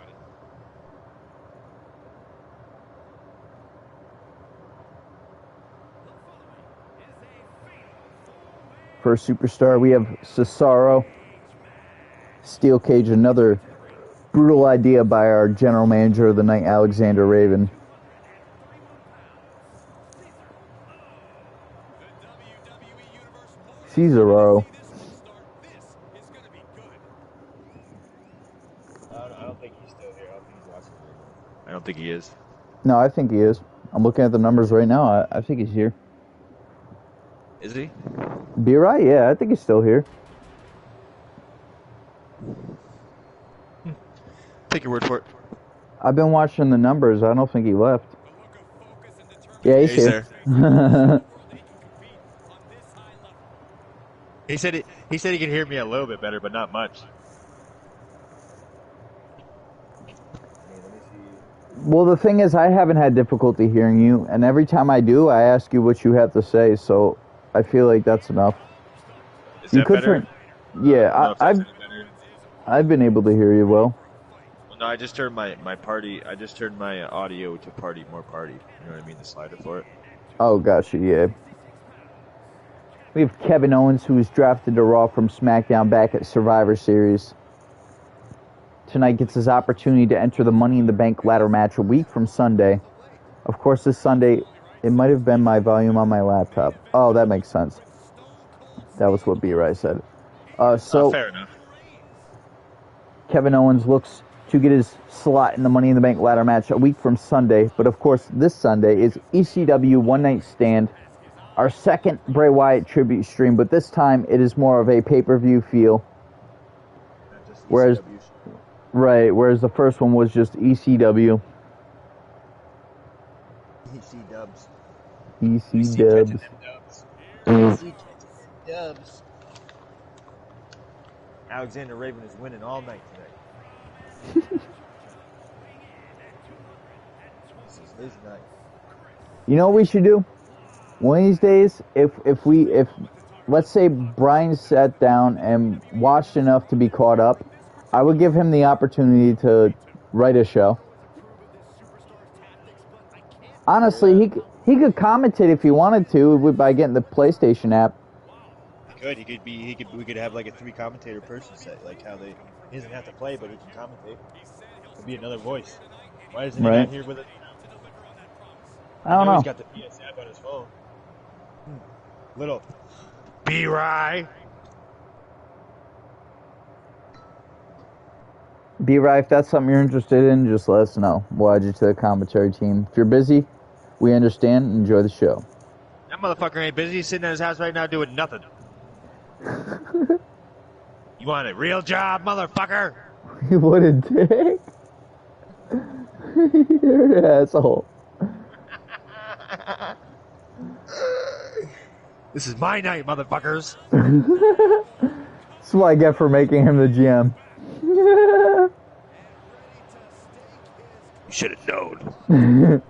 First superstar, we have Cesaro. Steel cage, another brutal idea by our general manager of the night, Alexander Raven. Cesaro. I don't think he's still here. I don't think he's watching. I don't think he is. No, I think he is. I'm looking at the numbers right now. I think he's here. Is he? B-Rai? Yeah, I think he's still here. Take your word for it. I've been watching the numbers. I don't think he left. Yeah, he's here. There. He said he could hear me a little bit better, but not much. Well, the thing is, I haven't had difficulty hearing you, and every time I do, I ask you what you have to say, so I feel like that's enough. Is that better? Yeah, I've been able to hear you well. Well, no, I just turned my audio to more party. You know what I mean? The slider for it. Oh, gotcha, yeah. We have Kevin Owens, who was drafted to Raw from SmackDown back at Survivor Series. Tonight gets his opportunity to enter the Money in the Bank ladder match a week from Sunday. Of course, this Sunday, it might have been my volume on my laptop. Oh, that makes sense. That was what B-Rai said. Fair enough. Kevin Owens looks to get his slot in the Money in the Bank ladder match a week from Sunday. But of course, this Sunday is ECW One Night Stand, our second Bray Wyatt tribute stream, but this time it is more of a pay-per-view feel. Whereas the first one was just ECW. EC dubs. EC dubs. Dubs. Alexander Raven is winning all night today. This is his night. You know what we should do? One of these days, if let's say Brian sat down and watched enough to be caught up, I would give him the opportunity to write a show. Honestly, he could commentate if he wanted to by getting the PlayStation app. could. We could have like a 3 commentator person set, like how he doesn't have to play, but he can commentate. Could be another voice. Why isn't he Right. not here with us? I don't He's know. got the PS app on his phone. Little B-Rye. B-Rye, if that's something you're interested in, just let us know. We'll add you to the commentary team. If you're busy, we understand. Enjoy the show. That motherfucker ain't busy. He's sitting at his house right now doing nothing. You want a real job, motherfucker? What a dick. You're an asshole. This is my night, motherfuckers. That's what I get for making him the GM. You should have known.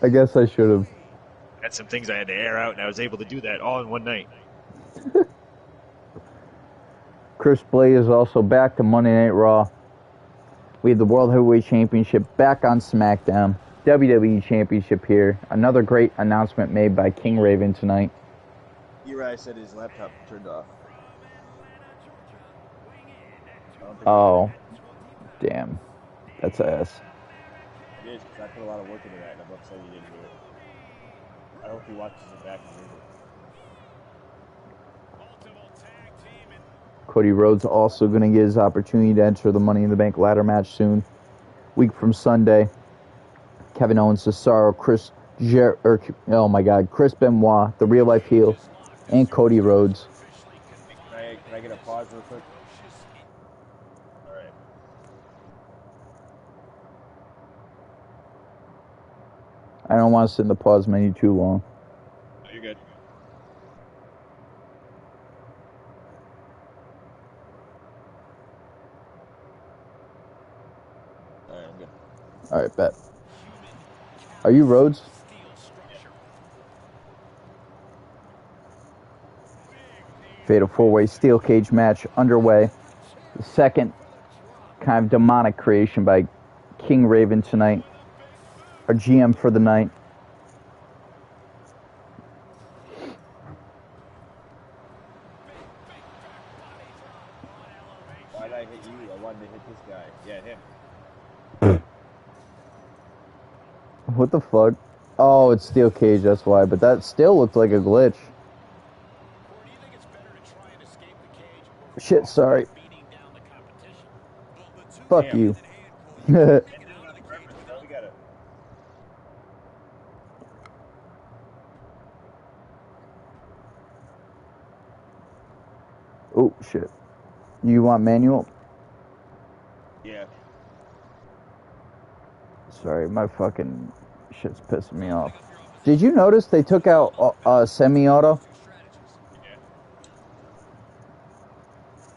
I guess I should have. Had some things I had to air out, and I was able to do that all in one night. Chris Blay is also back to Monday Night Raw. We have the World Heavyweight Championship back on SmackDown. WWE Championship here. Another great announcement made by KingRaven tonight. Uri said his laptop turned off. Oh, damn. That's ass. It is, because I put a lot of work into that, and I'm upset he didn't do it. I hope he watches it back and reads it. Cody Rhodes also going to get his opportunity to enter the Money in the Bank ladder match soon. Week from Sunday. Kevin Owens, Cesaro, Chris Benoit, the real life heel, and Cody Rhodes. Can I get a pause real quick? All right. I don't want to sit in the pause menu too long. No, you're good. All right, I'm good. All right, bet. Are you Rhodes? Fatal 4-way steel cage match underway. The second kind of demonic creation by KingRaven tonight. Our GM for the night. Why did I hit you? I wanted to hit this guy. Yeah, him. What the fuck? Oh, it's steel cage, that's why. But that still looked like a glitch. Shit, sorry. Fuck Damn. you. Oh, shit. You want manual? Yeah. Sorry, my fucking shit's pissing me off. Did you notice they took out semi-auto? Yeah.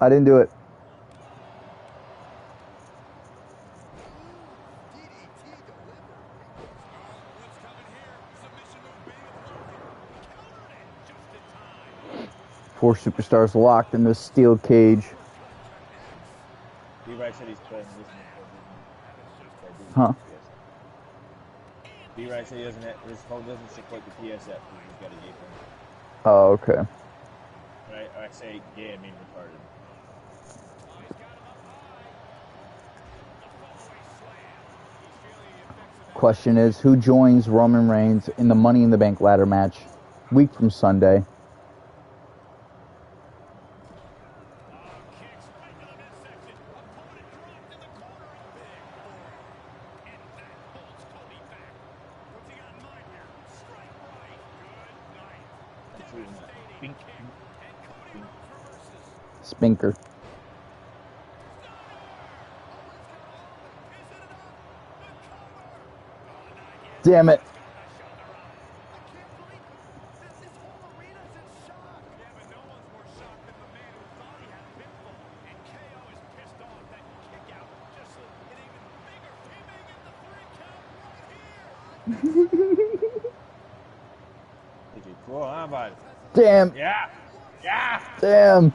I didn't do it. Four superstars locked in this steel cage. B-Rye said he's playing this. Huh? B-Rye said his phone doesn't support the PSF because he's got a gay phone. Oh, okay. When I say gay, I mean retarded. Question is, who joins Roman Reigns in the Money in the Bank ladder match week from Sunday? Spinker. Damn it. Cool, huh, bud? Damn. Yeah. Yeah. Damn.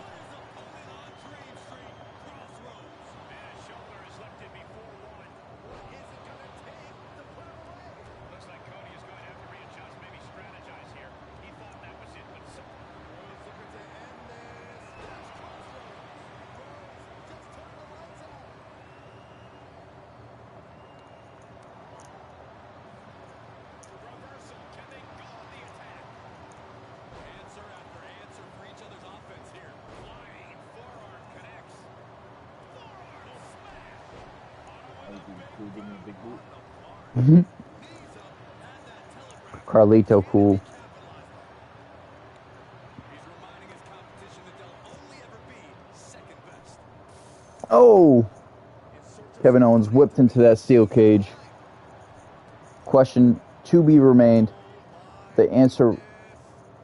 Cool, give me a big boot. Carlito cool. He's reminding his competition that they'll only ever be second best. Oh! Kevin Owens whipped into that steel cage. Question to be remained. The answer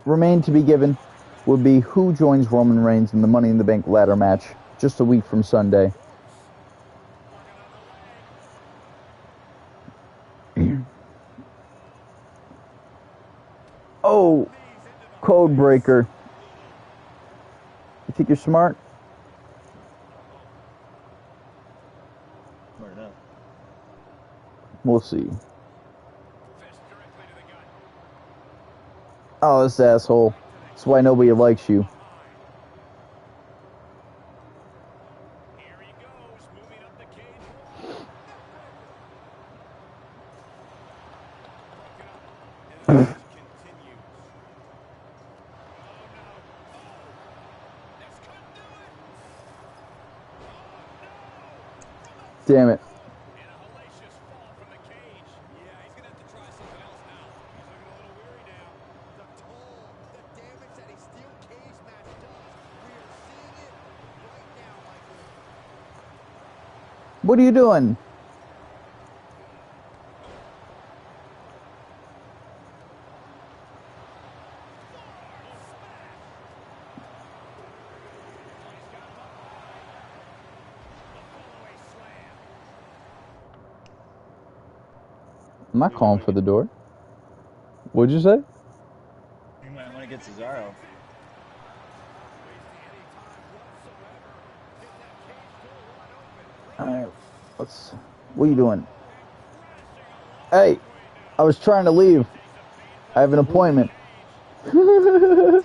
remained to be given would be who joins Roman Reigns in the Money in the Bank ladder match just a week from Sunday. Oh, code breaker. You think you're smart? Smart enough. We'll see. Oh, this asshole. That's why nobody likes you. Here he goes, moving up the cage. And the match continues. Oh no. Oh. This could do it. Oh no. Damn it. And a hellacious fall from the cage. Yeah, he's gonna have to try something else now. He's looking a little weary now. The toll, the damage that a steel cage match does. We are seeing it right now, Michael. What are you doing? I'm not calling for the door. What'd you say? You might want to get Cesaro. Alright, let's. What are you doing? Hey, I was trying to leave. I have an appointment. Man, that is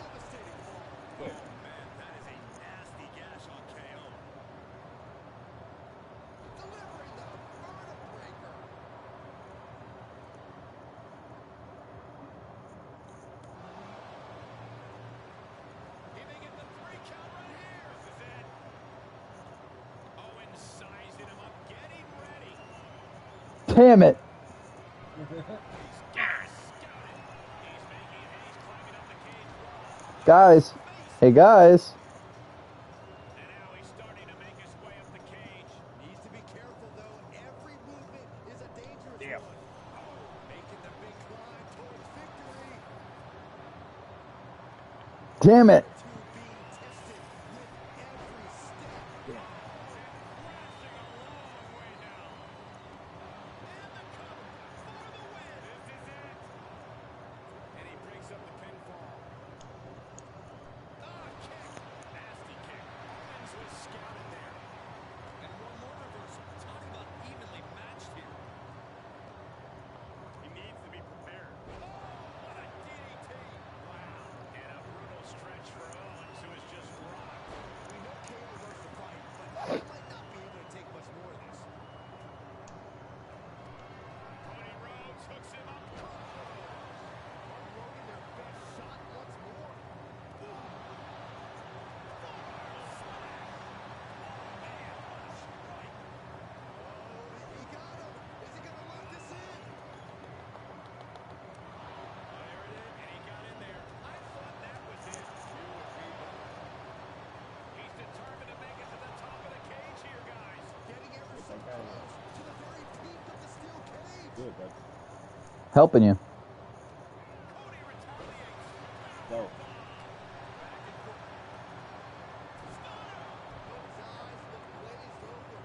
a nasty gash on KO. Delivering the vertebra breaker. He may get the 3 count right here. This is it. Owens sizing him up, getting ready. Damn it. Guys. Hey, guys. And now he's starting to make his way up the cage. Needs to be careful, though. Every movement is a dangerous Damn. one. Making the big climb towards victory. Damn it. Two being tested with every step. Yeah. Crashing a long way down. And the cover for the win. This is it. And he breaks up the pinfall. Ah, kick. Nasty kick. Owens was scouted there. And one more reversal. Talk about evenly matched here. He needs to be prepared. Oh, what a DDT. Wow. And a brutal stretch for Owens, who is just rocked. We know Kane reversed the fight, but he might not be able to take much more of this. Cody Rhodes hooks him up. Unloading their best shot once more. Oh, he got him. Is he going to lock this in? There it is, and he got in there. I thought that was it. He's determined to make it to the top of the cage here, guys. Getting ever so Okay. close to the very peak of the steel cage. Good, bud. Helping you. Cody retaliates. Go. His eyes look glazed over.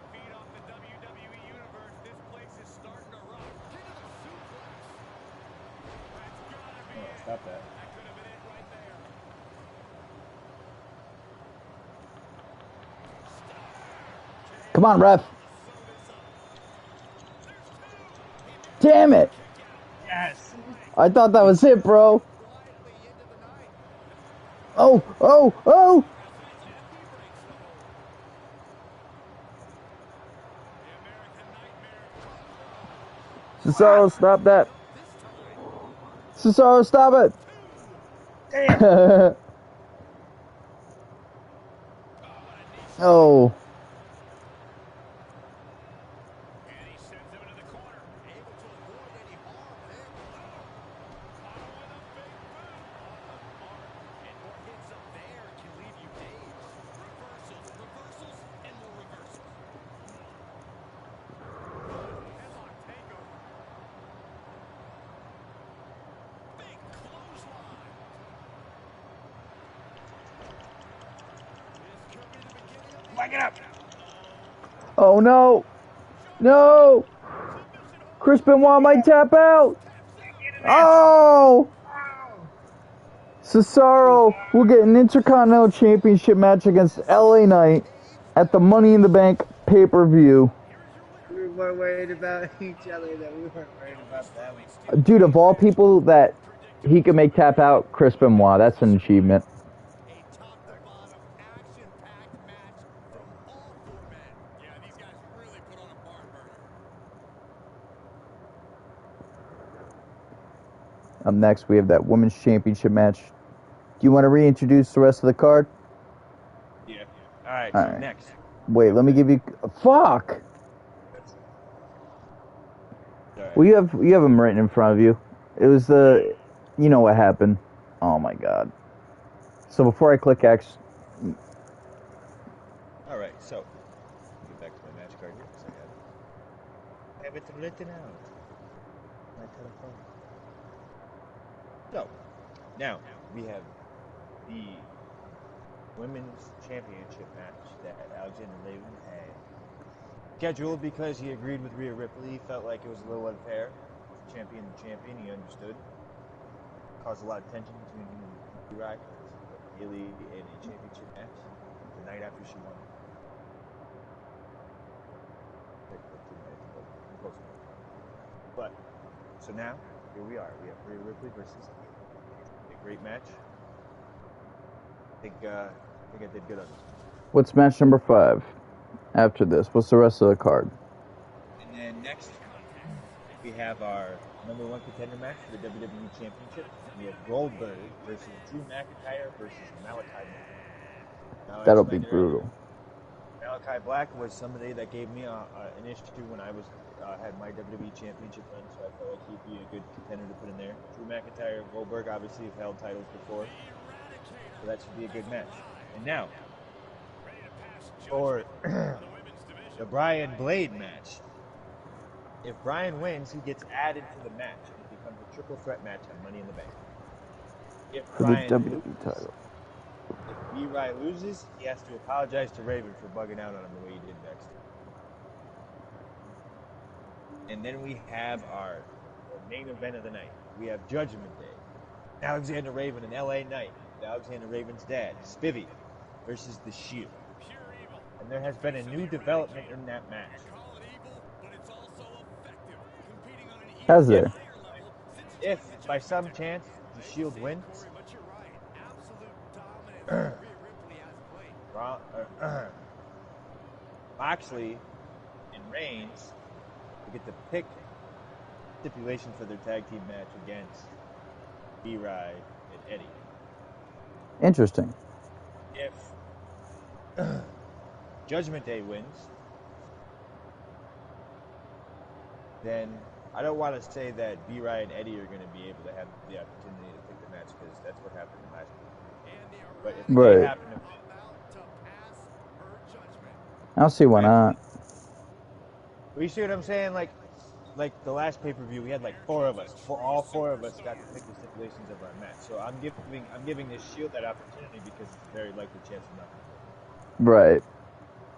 Feed off the WWE Universe. This place is starting to rock. Into the suplex. That's gotta be Oh, it. stop that. That could have been it right there. Come on, ref. Damn it. Yes. I thought that was it, bro. Quietly into the night. Oh, oh, oh. The American Nightmare. Cesaro, stop that. Cesaro, stop it. Oh. Back it up. Oh no! No! Chris Benoit might tap out! Oh! Cesaro will get an Intercontinental Championship match against LA Knight at the Money in the Bank pay-per-view. We were more worried about each other than we weren't worried about them. Dude, of all people that he could make tap out, Chris Benoit, that's an achievement. A top-to-bottom, action-packed match from all four men. Yeah, these guys really put on a barn burner. Up next, we have that Women's Championship match. Do you want to reintroduce the rest of the card? Yeah. All right. All So right. next. Wait, let me give you... Fuck! All right. Well, you have them written in front of you. It was the... You know what happened. Oh, my God. So before I click X... All right. So get back to my match card here because I have it written out. My telephone. So now we have the Women's Championship match that Alexander Raven had scheduled because he agreed with Rhea Ripley. He felt like it was a little unfair. Champion to champion, he understood. Caused a lot of tension between him and Uriah. Haley in a championship match the night after she won. But so now here we are. We have Rhea Ripley versus a great match. I think I did good on this. What's match number 5 after this? What's the rest of the card? And then next, we have our number 1 contender match for the WWE Championship. We have Goldberg versus Drew McIntyre versus Malachi Black. Now, I That'll be explained brutal. earlier, Malachi Black was somebody that gave me an issue when I was had my WWE Championship run, so I felt like he'd be a good contender to put in there. Drew McIntyre and Goldberg obviously have held titles before, so that should be a good match. And now, for the Brian Blade match. If Brian wins, he gets added to the match, and it becomes a triple threat match on Money in the Bank. If For the Brian WWE loses, title. if B-Ry loses, he has to apologize to Raven for bugging out on him the way he did next. And then we have our main event of the night. We have Judgment Day. Alexander Raven and LA Knight, Alexander Raven's dad, Spivey, versus The Shield. And there has been a new development in that match. Has there? If by some chance the Shield wins, Moxley and Reigns will get to pick stipulation for their tag team match against B-Ry and Eddie. Interesting. If Judgment Day wins, then I don't want to say that B-Ry and Eddie are going to be able to have the opportunity to pick the match because that's what happened in last week. But if they happen to I'll see why not. Well, you see what I'm saying? Like the last pay-per-view, we had like 4 of us. All 4 of us got to pick the stipulations of our match. So I'm giving this Shield that opportunity because it's a very likely chance of nothing. Right.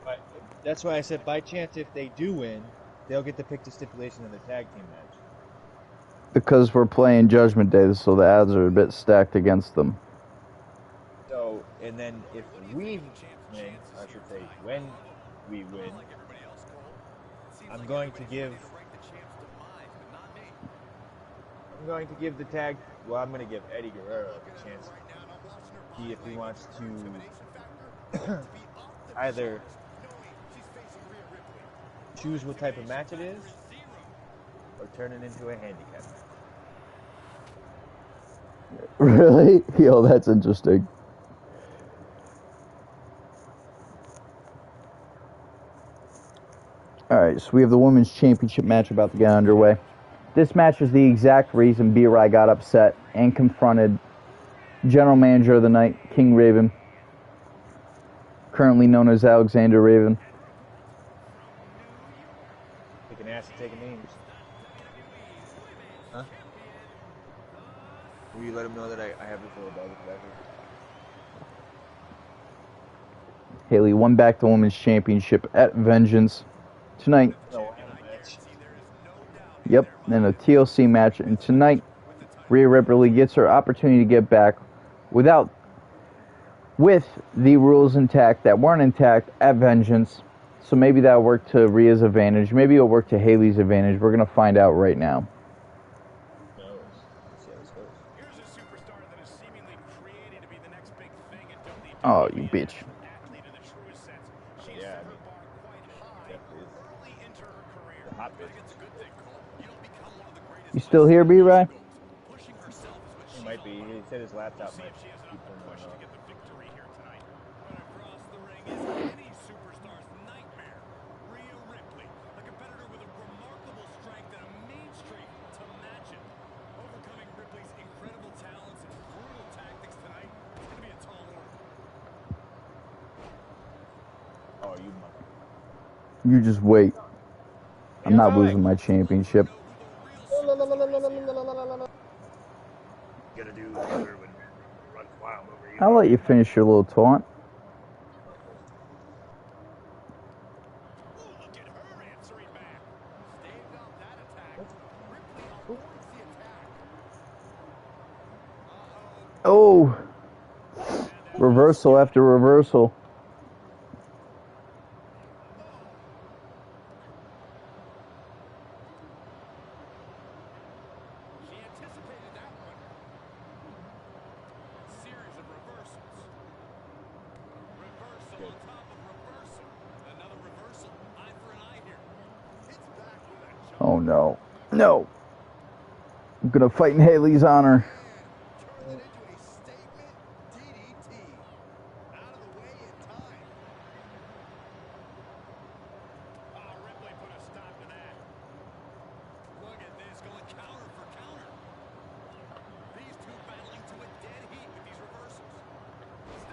But that's why I said by chance if they do win, they'll get to pick the stipulation of the tag team match. Because we're playing Judgment Day, so the odds are a bit stacked against them. So, and then if we win, I should say when we win, I'm going to give the tag. Well, I'm going to give Eddie Guerrero the chance to see if he wants to either choose what type of match it is or turn it into a handicap match. Really? Yo, that's interesting. Alright, so we have the Women's Championship match about to get underway. This match is the exact reason B-Ry got upset and confronted General Manager of the night, KingRaven, currently known as Alexander Raven. Taking ass and taking names. Huh? Will you let him know that I have this little dog with the Haley won back the Women's Championship at Vengeance. Tonight, No, I had a match. yep, and a TLC match. And tonight, Rhea Ripley gets her opportunity to get back with the rules intact that weren't intact at Vengeance. So maybe that'll work to Rhea's advantage. Maybe it'll work to Haley's advantage. We're going to find out right now. Who knows? Let's see how this goes. Here's a superstar that is seemingly created to be the next big thing in WWE. Oh, you bitch. Athlete in the truest sense. She's Yeah, set I her mean, bar quite high definitely is. early into her career. The hot I think bitch. it's a good thing, Cole. You don't become one of the greatest. You still here, B-Ray? Pushing herself is what He she's might be. all He about. said his laptop See might if she has keep enough him push to on. get the victory here tonight. But across the ring is any superstar's nightmare. Rhea Ripley, a competitor with a remarkable strength and a mean streak to match it. Overcoming Ripley's incredible talents and brutal tactics tonight is going to be a tall order. Oh, you mother. You just wait. I'm not losing my championship. Gonna do Wonder when runs wild over you. I'll let you finish your little taunt. Ooh, look at her answering back. Staved off that attack. Ripley avoids the attack. Oh, reversal after reversal. She anticipated that one. Series of reversals. Reversal on top of reversal. Another reversal. Eye for an eye here. Hits back with a jump. Oh no. No. I'm gonna fight in Haley's honor. Turned it into a statement DDT. Out of the way in time. Oh, Ripley put a stop to that. Look at this, going counter for counter. These two battling to a dead heat with these reversals.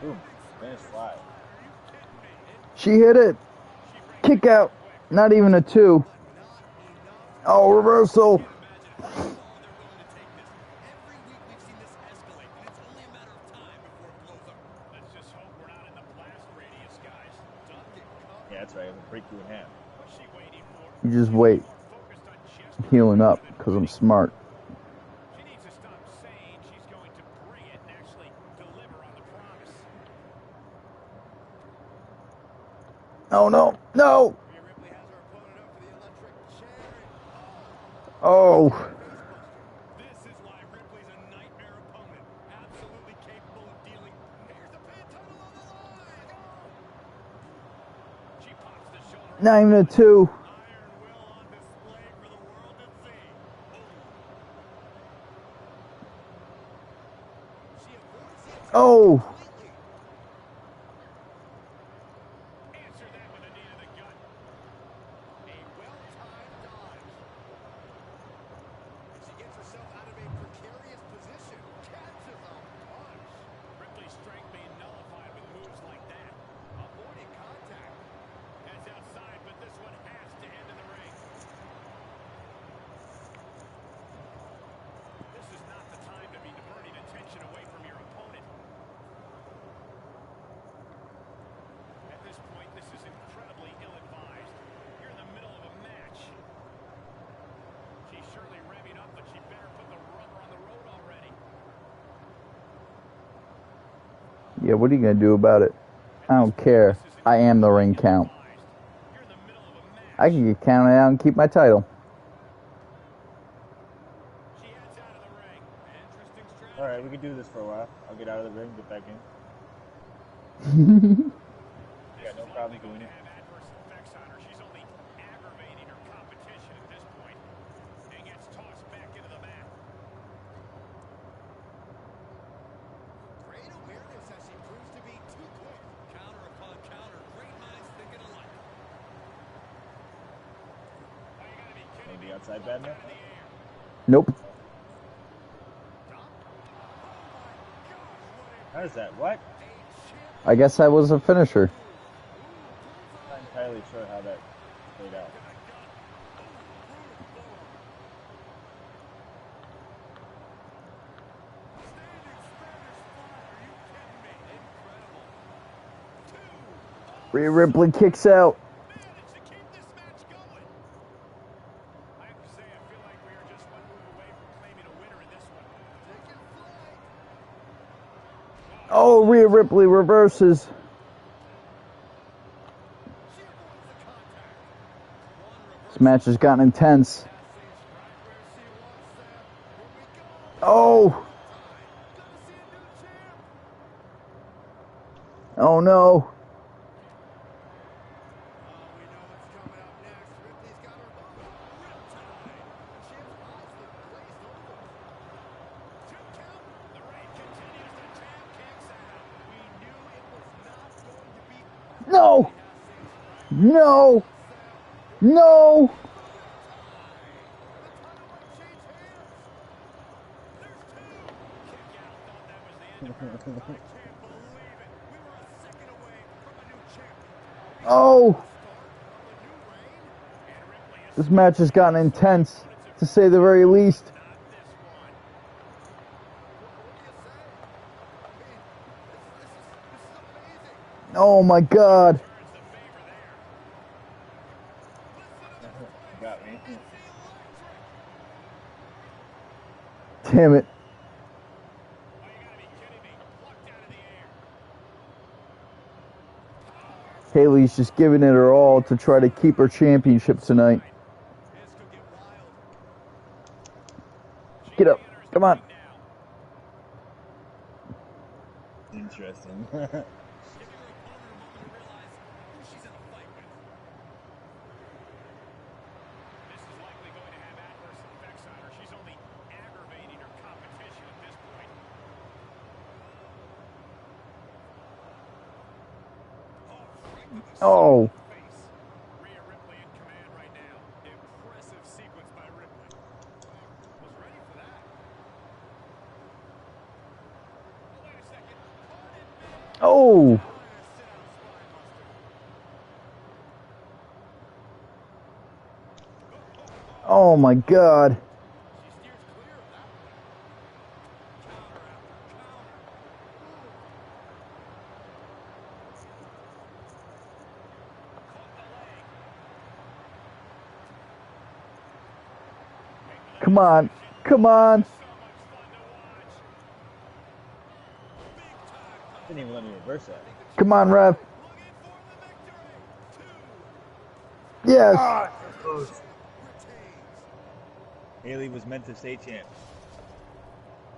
Boom. Finish fly. Are you kidding me? She hit it. She breaks Kick it out. quick. Not even a 2. Oh, reversal. Can't imagine how far they're willing to take this. Every week we've seen this escalate, and it's only a matter of time before it blows up. Let's just hope we're not in the blast radius, guys. Duck and cover. Yeah, that's right. It'll break you in half. What's she waiting for? You just wait. More focused on just Healing up, because I'm smart. She needs to stop saying she's going to bring it and actually deliver on the promise. Oh no. No. Rhea Ripley has her opponent up for the electric chair. Oh. This is why Ripley's a nightmare opponent. Absolutely capable of dealing. Here's the pin title on the line. She pops the shoulder. Not even a 2. Iron will on display for the world to see. She avoids the attack Oh. completely. Answer that with a knee to the gut. A well-timed dodge. She gets herself out of a precarious position. Catches a punch. Ripley's strength being nullified with moves like that. Avoiding contact. Heads outside, but this one has to end in the ring. This is not the time to be diverting attention away from your opponent. At this point, this is incredibly ill-advised. You're in the middle of a match. She's surely revving up, but she better put the rubber on the road already. Yeah, what are you gonna do about it? I don't care. I am the ring count. You're in the middle of a match. I can get counted out and keep my title. She heads out of the ring. Interesting strategy. All right, we can do this for a while. I'll get out of the ring, get back in. Yeah, no problem doing it. Have adverse effects on her. She's only aggravating her competition at this point. And gets tossed back into the mat. Great awareness as she proves to be too quick. Counter upon counter. Great minds thinking alike. Oh, you gotta be kidding Maybe me. outside bad enough? Out of the air. Nope. How is that? What? I guess that was a finisher. I'm not entirely sure how that played out. Standing Spanish fly. Are you kidding me? Incredible. 2 Rhea Ripley kicks out. Managed to keep this match going. I have to say, I feel like we are just one move away from claiming a winner in this one. Taking flight. Oh, Rhea Ripley reverses. She avoids the contact. One This match has gotten intense. reversal right where she wants them. Here we go. Oh, Gonna see a new champ. oh no. Oh, we know what's coming up next. Ripley's got her riptide. The champ's eyes look glazed over. 2 count. The reign continues. The champ kicks out. We knew it was not going to be. No, no, no. Oh, this match has gotten intense, to say the very least. Oh my God. Got me. Damn it. Haley's just giving it her all to try to keep her championship tonight. Get up. Come on. Interesting. Oh, Rhea Ripley in command right now. Impressive sequence by Ripley. Was ready for that. Oh, wait a second. oh. Oh my God. She steers clear of that one. Counter after counter. Come on. Come on. So much fun to watch. Big time. Didn't even let me reverse that. Come on, ref. Looking for the victory. 2 Yes. retains. Haley was meant to stay champ.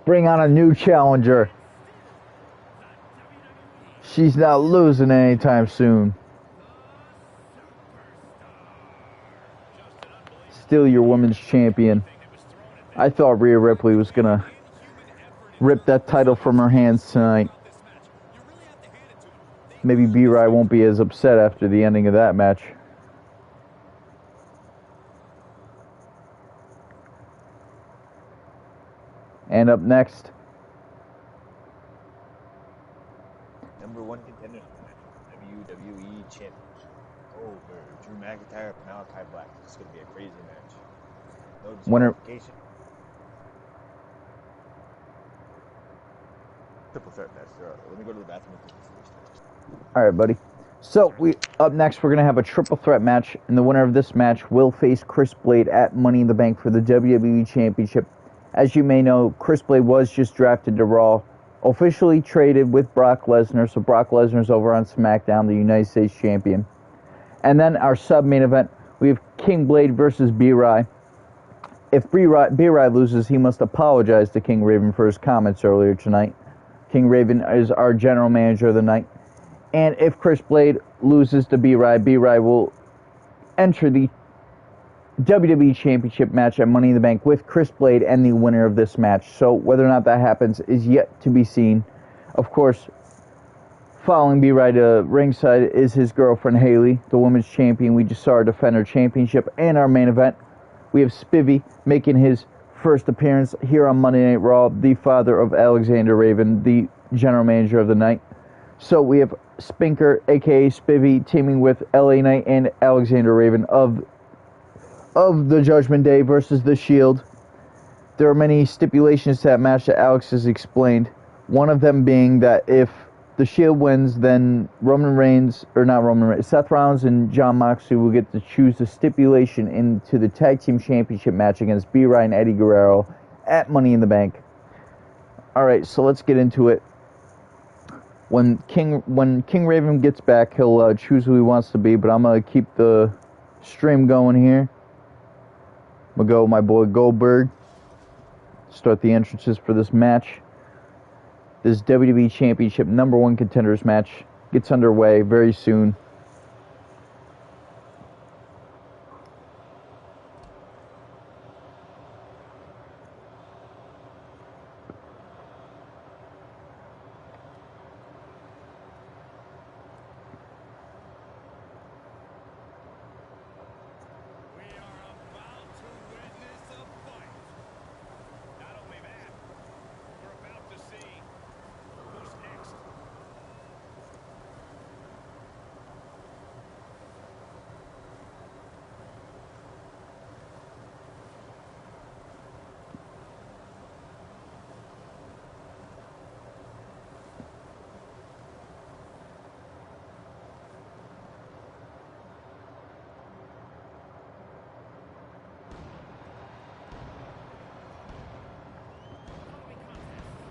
Bring on a new challenger. She's not losing anytime soon. Still your women's champion. I thought Rhea Ripley was going to rip that title from her hands tonight. Maybe B-Rai won't be as upset after the ending of that match. And up next, #1 contender WWE Championship over Drew McIntyre, Malachi Black. It's going to be a crazy match. No Winner- disqualification. Triple threat match. Let me go to the bathroom and take this first. all right, buddy. So up next, we're going to have a triple threat match, and the winner of this match will face Chris Blade at Money in the Bank for the WWE Championship. As you may know, Chris Blade was just drafted to Raw, officially traded with Brock Lesnar, so Brock Lesnar's over on SmackDown, the United States Champion. And then our sub-main event, we have King Blade versus B-Rai. If B-Rai loses, he must apologize to KingRaven for his comments earlier tonight. KingRaven is our general manager of the night. And if Chris Blade loses to B-Rai, B-Rai will enter the WWE Championship match at Money in the Bank with Chris Blade and the winner of this match. So whether or not that happens is yet to be seen. Of course, following B-Rai to ringside is his girlfriend Haley, the women's champion. We just saw her defend her championship. And our main event, we have Spivey making his first appearance here on Monday Night Raw, the father of Alexander Raven, the general manager of the night. So we have Spinker, aka Spivey, teaming with LA Knight and Alexander Raven of the Judgment Day versus The Shield. There are many stipulations to that match that Alex has explained. One of them being that if the Shield wins, then Seth Rollins and Jon Moxley will get to choose the stipulation into the Tag Team Championship match against B-Ray and Eddie Guerrero at Money in the Bank. Alright, so let's get into it. When KingRaven gets back, he'll choose who he wants to be, but I'm going to keep the stream going here. I'm going to go with my boy Goldberg. Start the entrances for this match. This WWE Championship #1 contenders match gets underway very soon. We are about to witness a fight. Not only that, we're about to see who's next.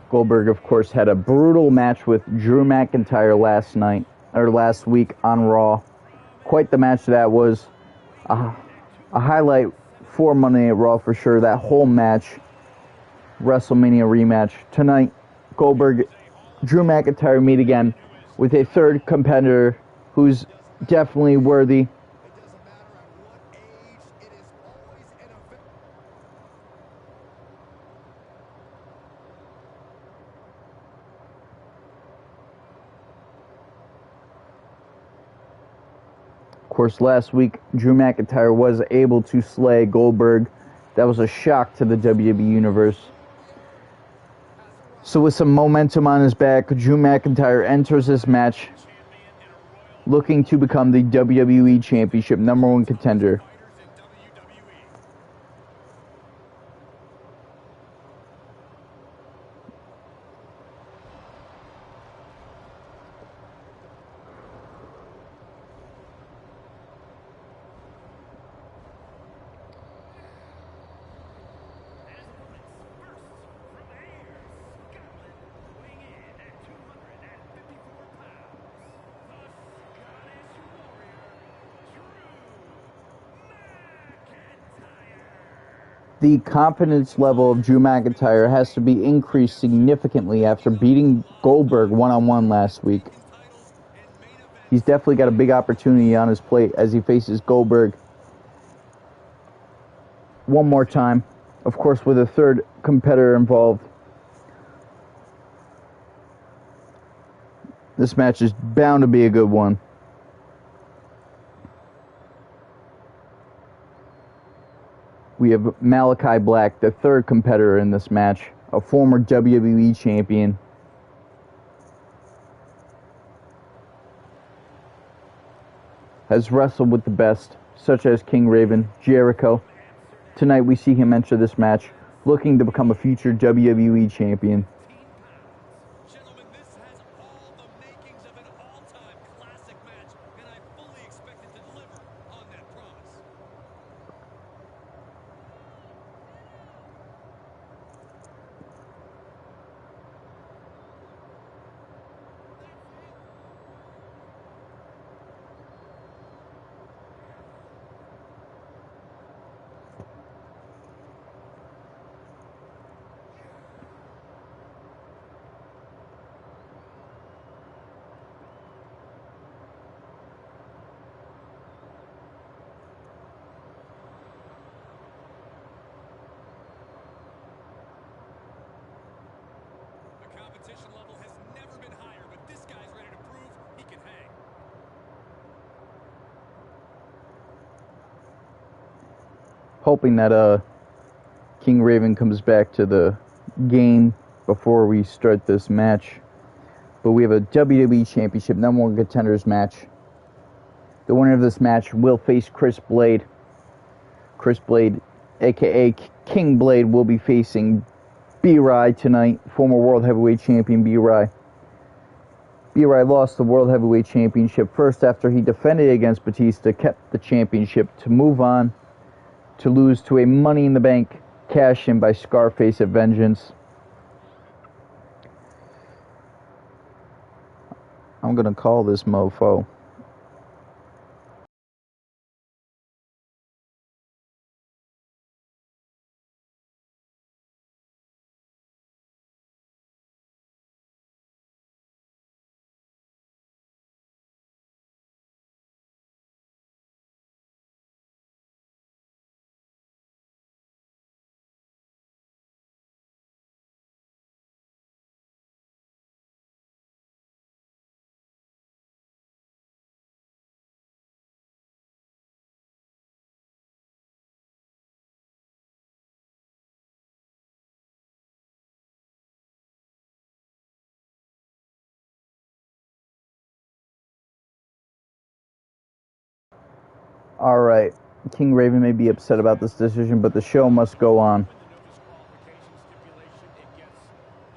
Goldberg, of course, had a brutal match with Drew McIntyre last week on Raw. Quite the match that was. A highlight for Monday Night Raw for sure. That whole match, WrestleMania rematch. Tonight, Goldberg, Drew McIntyre meet again with a third competitor who's definitely worthy. It doesn't matter at what age, it is always an event. Of course, last week, Drew McIntyre was able to slay Goldberg. That was a shock to the WWE Universe. So with some momentum on his back, Drew McIntyre enters this match looking to become the WWE Championship #1 contender. Fighters in WWE. The confidence level of Drew McIntyre has to be increased significantly after beating Goldberg one-on-one last week. He's definitely got a big opportunity on his plate as he faces Goldberg one more time. Of course, with a third competitor involved. This match is bound to be a good one. We have Malachi Black, the third competitor in this match, a former WWE champion. Has wrestled with the best, such as KingRaven, Jericho. Tonight we see him enter this match, looking to become a future WWE champion. Gentlemen, this has all the makings of an all-time classic match, and I fully expect it to deliver on that promise. The competition level has never been higher, but this guy's ready to prove he can hang. Hoping that KingRaven comes back to the game before we start this match. But we have a WWE Championship #1 contenders match. The winner of this match will face Chris Blade. Chris Blade, aka King Blade, will be facing B-Ray tonight, former World Heavyweight Champion B-Ray. B-Ray lost the World Heavyweight Championship first after he defended against Batista, kept the championship to move on to lose to a Money in the Bank cash-in by Scarface at Vengeance. I'm gonna call this mofo. Alright, KingRaven may be upset about this decision, but the show must go on. With the no disqualification stipulation, it gets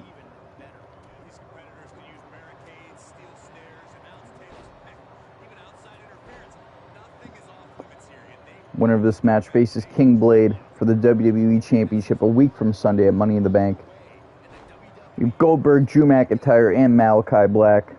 even better. These competitors can use barricades, steel snares, announce tables, heck, even outside interference. Nothing is off limits here, and they Winner of this match faces King Blade for the WWE Championship a week from Sunday at Money in the Bank. We have Goldberg, Drew McIntyre, and Malachi Black.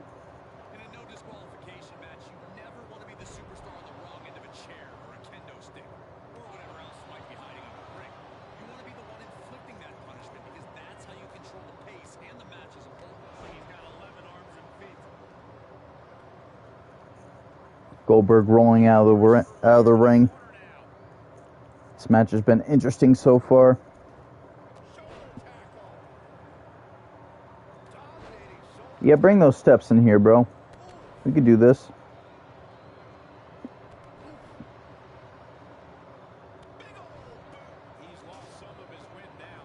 In a no disqualification match, you never want to be the superstar on the wrong end of a chair or a kendo stick or whatever else might be hiding in the ring. You want to be the one inflicting that punishment because that's how you control the pace and the match as a whole. He's got 11 arms and feet. Goldberg rolling out of the ring. This match has been interesting so far. Yeah, bring those steps in here, bro. We could do this. He's lost some of his wind now.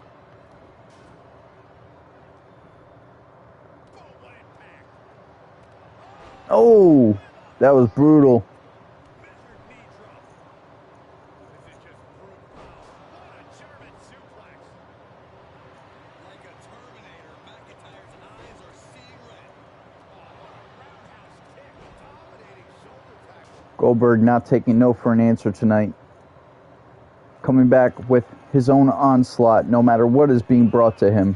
Oh, what impact. Oh, that was brutal. Measured knee drop. This is just brute power. What a German suplex. Like a Terminator, McIntyre's eyes are seeing red. Oh, what a roundhouse kick. Dominating shoulder tackle. Goldberg not taking no for an answer tonight. Coming back with his own onslaught, no matter what is being brought to him.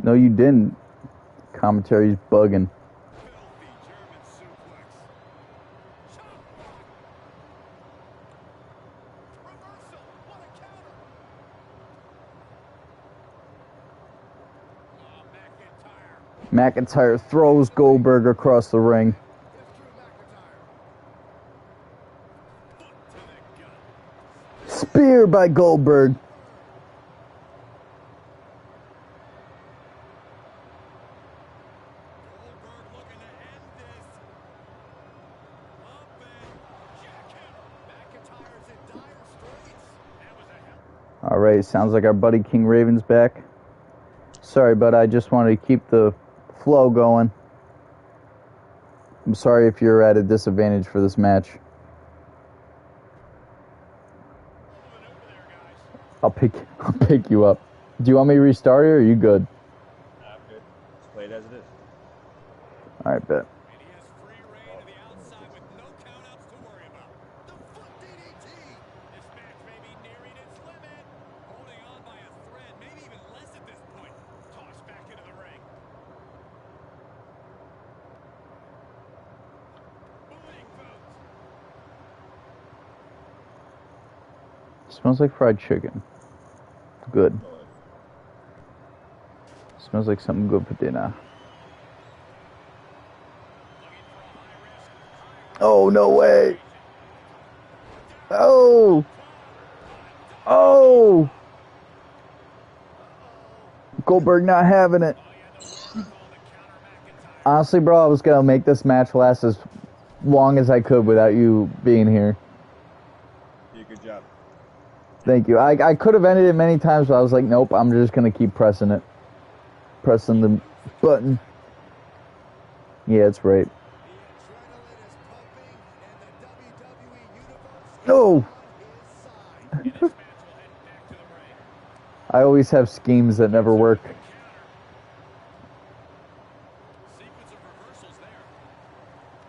No, you didn't. Commentary's bugging. Filthy German suplex. Chop block. Reversal. What a counter. Oh, McIntyre. McIntyre throws Goldberg across the ring. Foot to the gut. Spear by Goldberg. Goldberg looking to end this. Up and jackhammer. McIntyre's in dire straits. That was a hell. Alright, sounds like our buddy KingRaven's back. Sorry, but I just wanted to keep the flow going. I'm sorry if you're at a disadvantage for this match. I'll pick you up. Do you want me to restart it or are you good? I'm good. Just play it as it is. Alright, bet. And he has free reign to the outside with no countouts to worry about. The foot DDT. This match may be nearing its limit. Holding on by a thread, maybe even less at this point. Tossed back into the ring. Big boot. Smells like fried chicken. Good. Smells like something good for dinner. Oh, no way. Oh. Oh. Goldberg not having it. Honestly, bro, I was going to make this match last as long as I could without you being here. You did a good job. Thank you. I could have ended it many times, but I was like, nope, I'm just going to keep pressing it. Pressing the button. Yeah, it's right. The adrenaline is pumping, and the WWE Universe is No! on his side. I always have schemes that never work. Sequence of reversals there.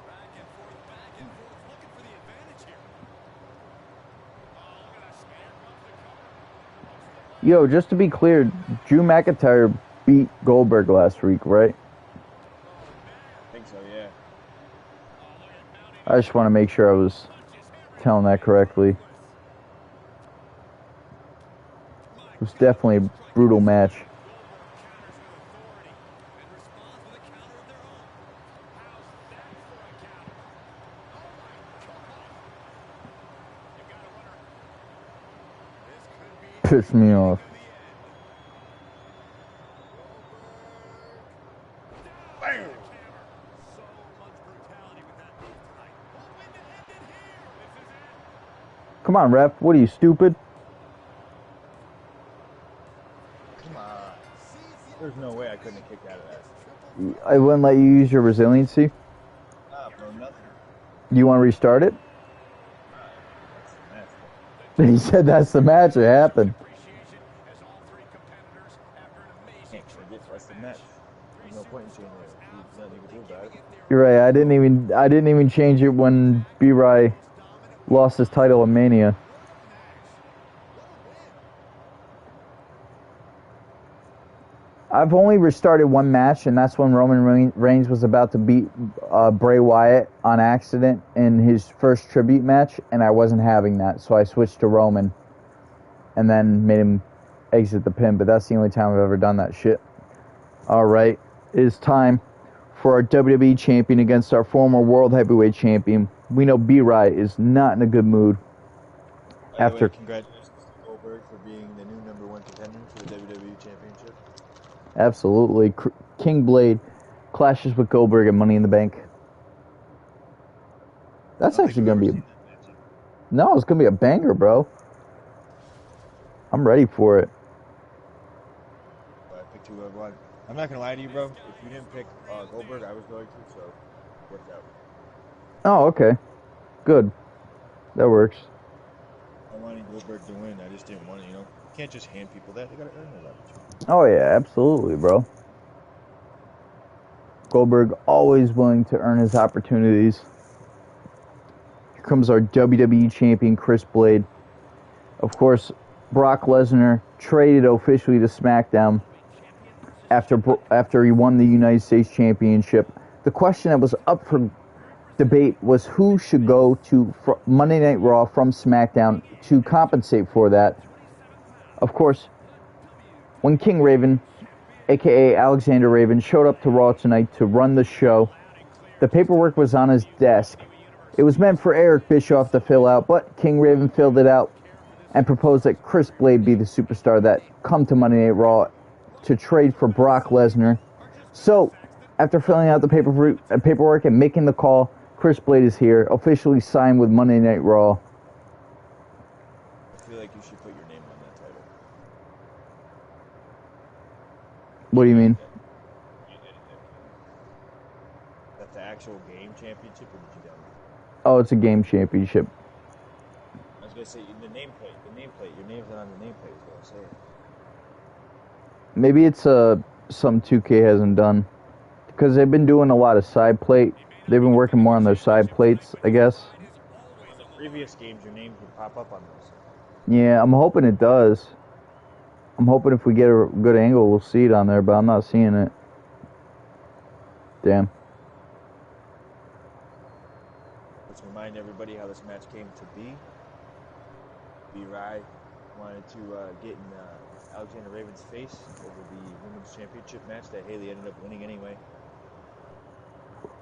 Back and forth, looking for the advantage here. Oh, look at that snare. Comes the cover. Yo, just to be clear, Drew McIntyre beat Goldberg last week, right? I think so, yeah. I just want to make sure I was telling that correctly. It was definitely a brutal match. Pissed me off. Bam! So much brutality with that move tonight. Hoping to end it here. This is it. Come on, ref. What are you, stupid? Come on. There's no way I couldn't have kicked out of that. I wouldn't let you use your resiliency. Ah, bro, nothing. You want to restart it? That's the match. He said that's the match. It happened. Appreciation as all three competitors, after an amazing Can't forget that's the match. There's no point in changing it. There's nothing you can do about it. You're right. I didn't even change it when B-Ry lost his title in Mania. I've only restarted one match, and that's when Roman Reigns was about to beat Bray Wyatt on accident in his first tribute match, and I wasn't having that, so I switched to Roman, and then made him exit the pin, but that's the only time I've ever done that shit. Alright, it is time for our WWE champion against our former World Heavyweight champion. We know B-Ry is not in a good mood. By the After way, congratulations to Goldberg for being the new #1 contender for the WWE Championship. Absolutely. King Blade clashes with Goldberg at Money in the Bank. That's actually going to be No, it's going to be a banger, bro. I'm ready for it. I picked who I wanted. I'm not gonna lie to you, bro. If you didn't pick Goldberg, I was going to, so it worked out. Oh, okay. Good. That works. I wanted Goldberg to win. I just didn't want to, you can't just hand people that. They gotta earn that opportunity. Oh, yeah, absolutely, bro. Goldberg always willing to earn his opportunities. Here comes our WWE champion, Chris Blade. Of course, Brock Lesnar traded officially to SmackDown after he won the United States Championship. The question that was up for debate was who should go to Monday Night Raw from SmackDown to compensate for that. Of course, when KingRaven, aka Alexander Raven, showed up to Raw tonight to run the show, the paperwork was on his desk. It was meant for Eric Bischoff to fill out, but KingRaven filled it out and proposed that Chris Blade be the superstar that come to Monday Night Raw to trade for Brock Lesnar. So, after filling out the paperwork and making the call, Chris Blade is here, officially signed with Monday Night Raw. I feel like you should put your name on that title. What do you mean? That's the actual game championship, or did you download? Oh, it's a game championship. I was gonna say the nameplate. Your name's not on the nameplate. Is what I'm saying. Maybe it's some 2K hasn't done, because they've been doing a lot of side plate. They've been working more on their side plates, I guess. On the previous games, your names would pop up on those. Yeah, I'm hoping it does. I'm hoping if we get a good angle, we'll see it on there, but I'm not seeing it. Damn. Let's remind everybody how this match came to be. B-Ry wanted to get in Alexander Raven's face over the Women's Championship match that Haley ended up winning anyway.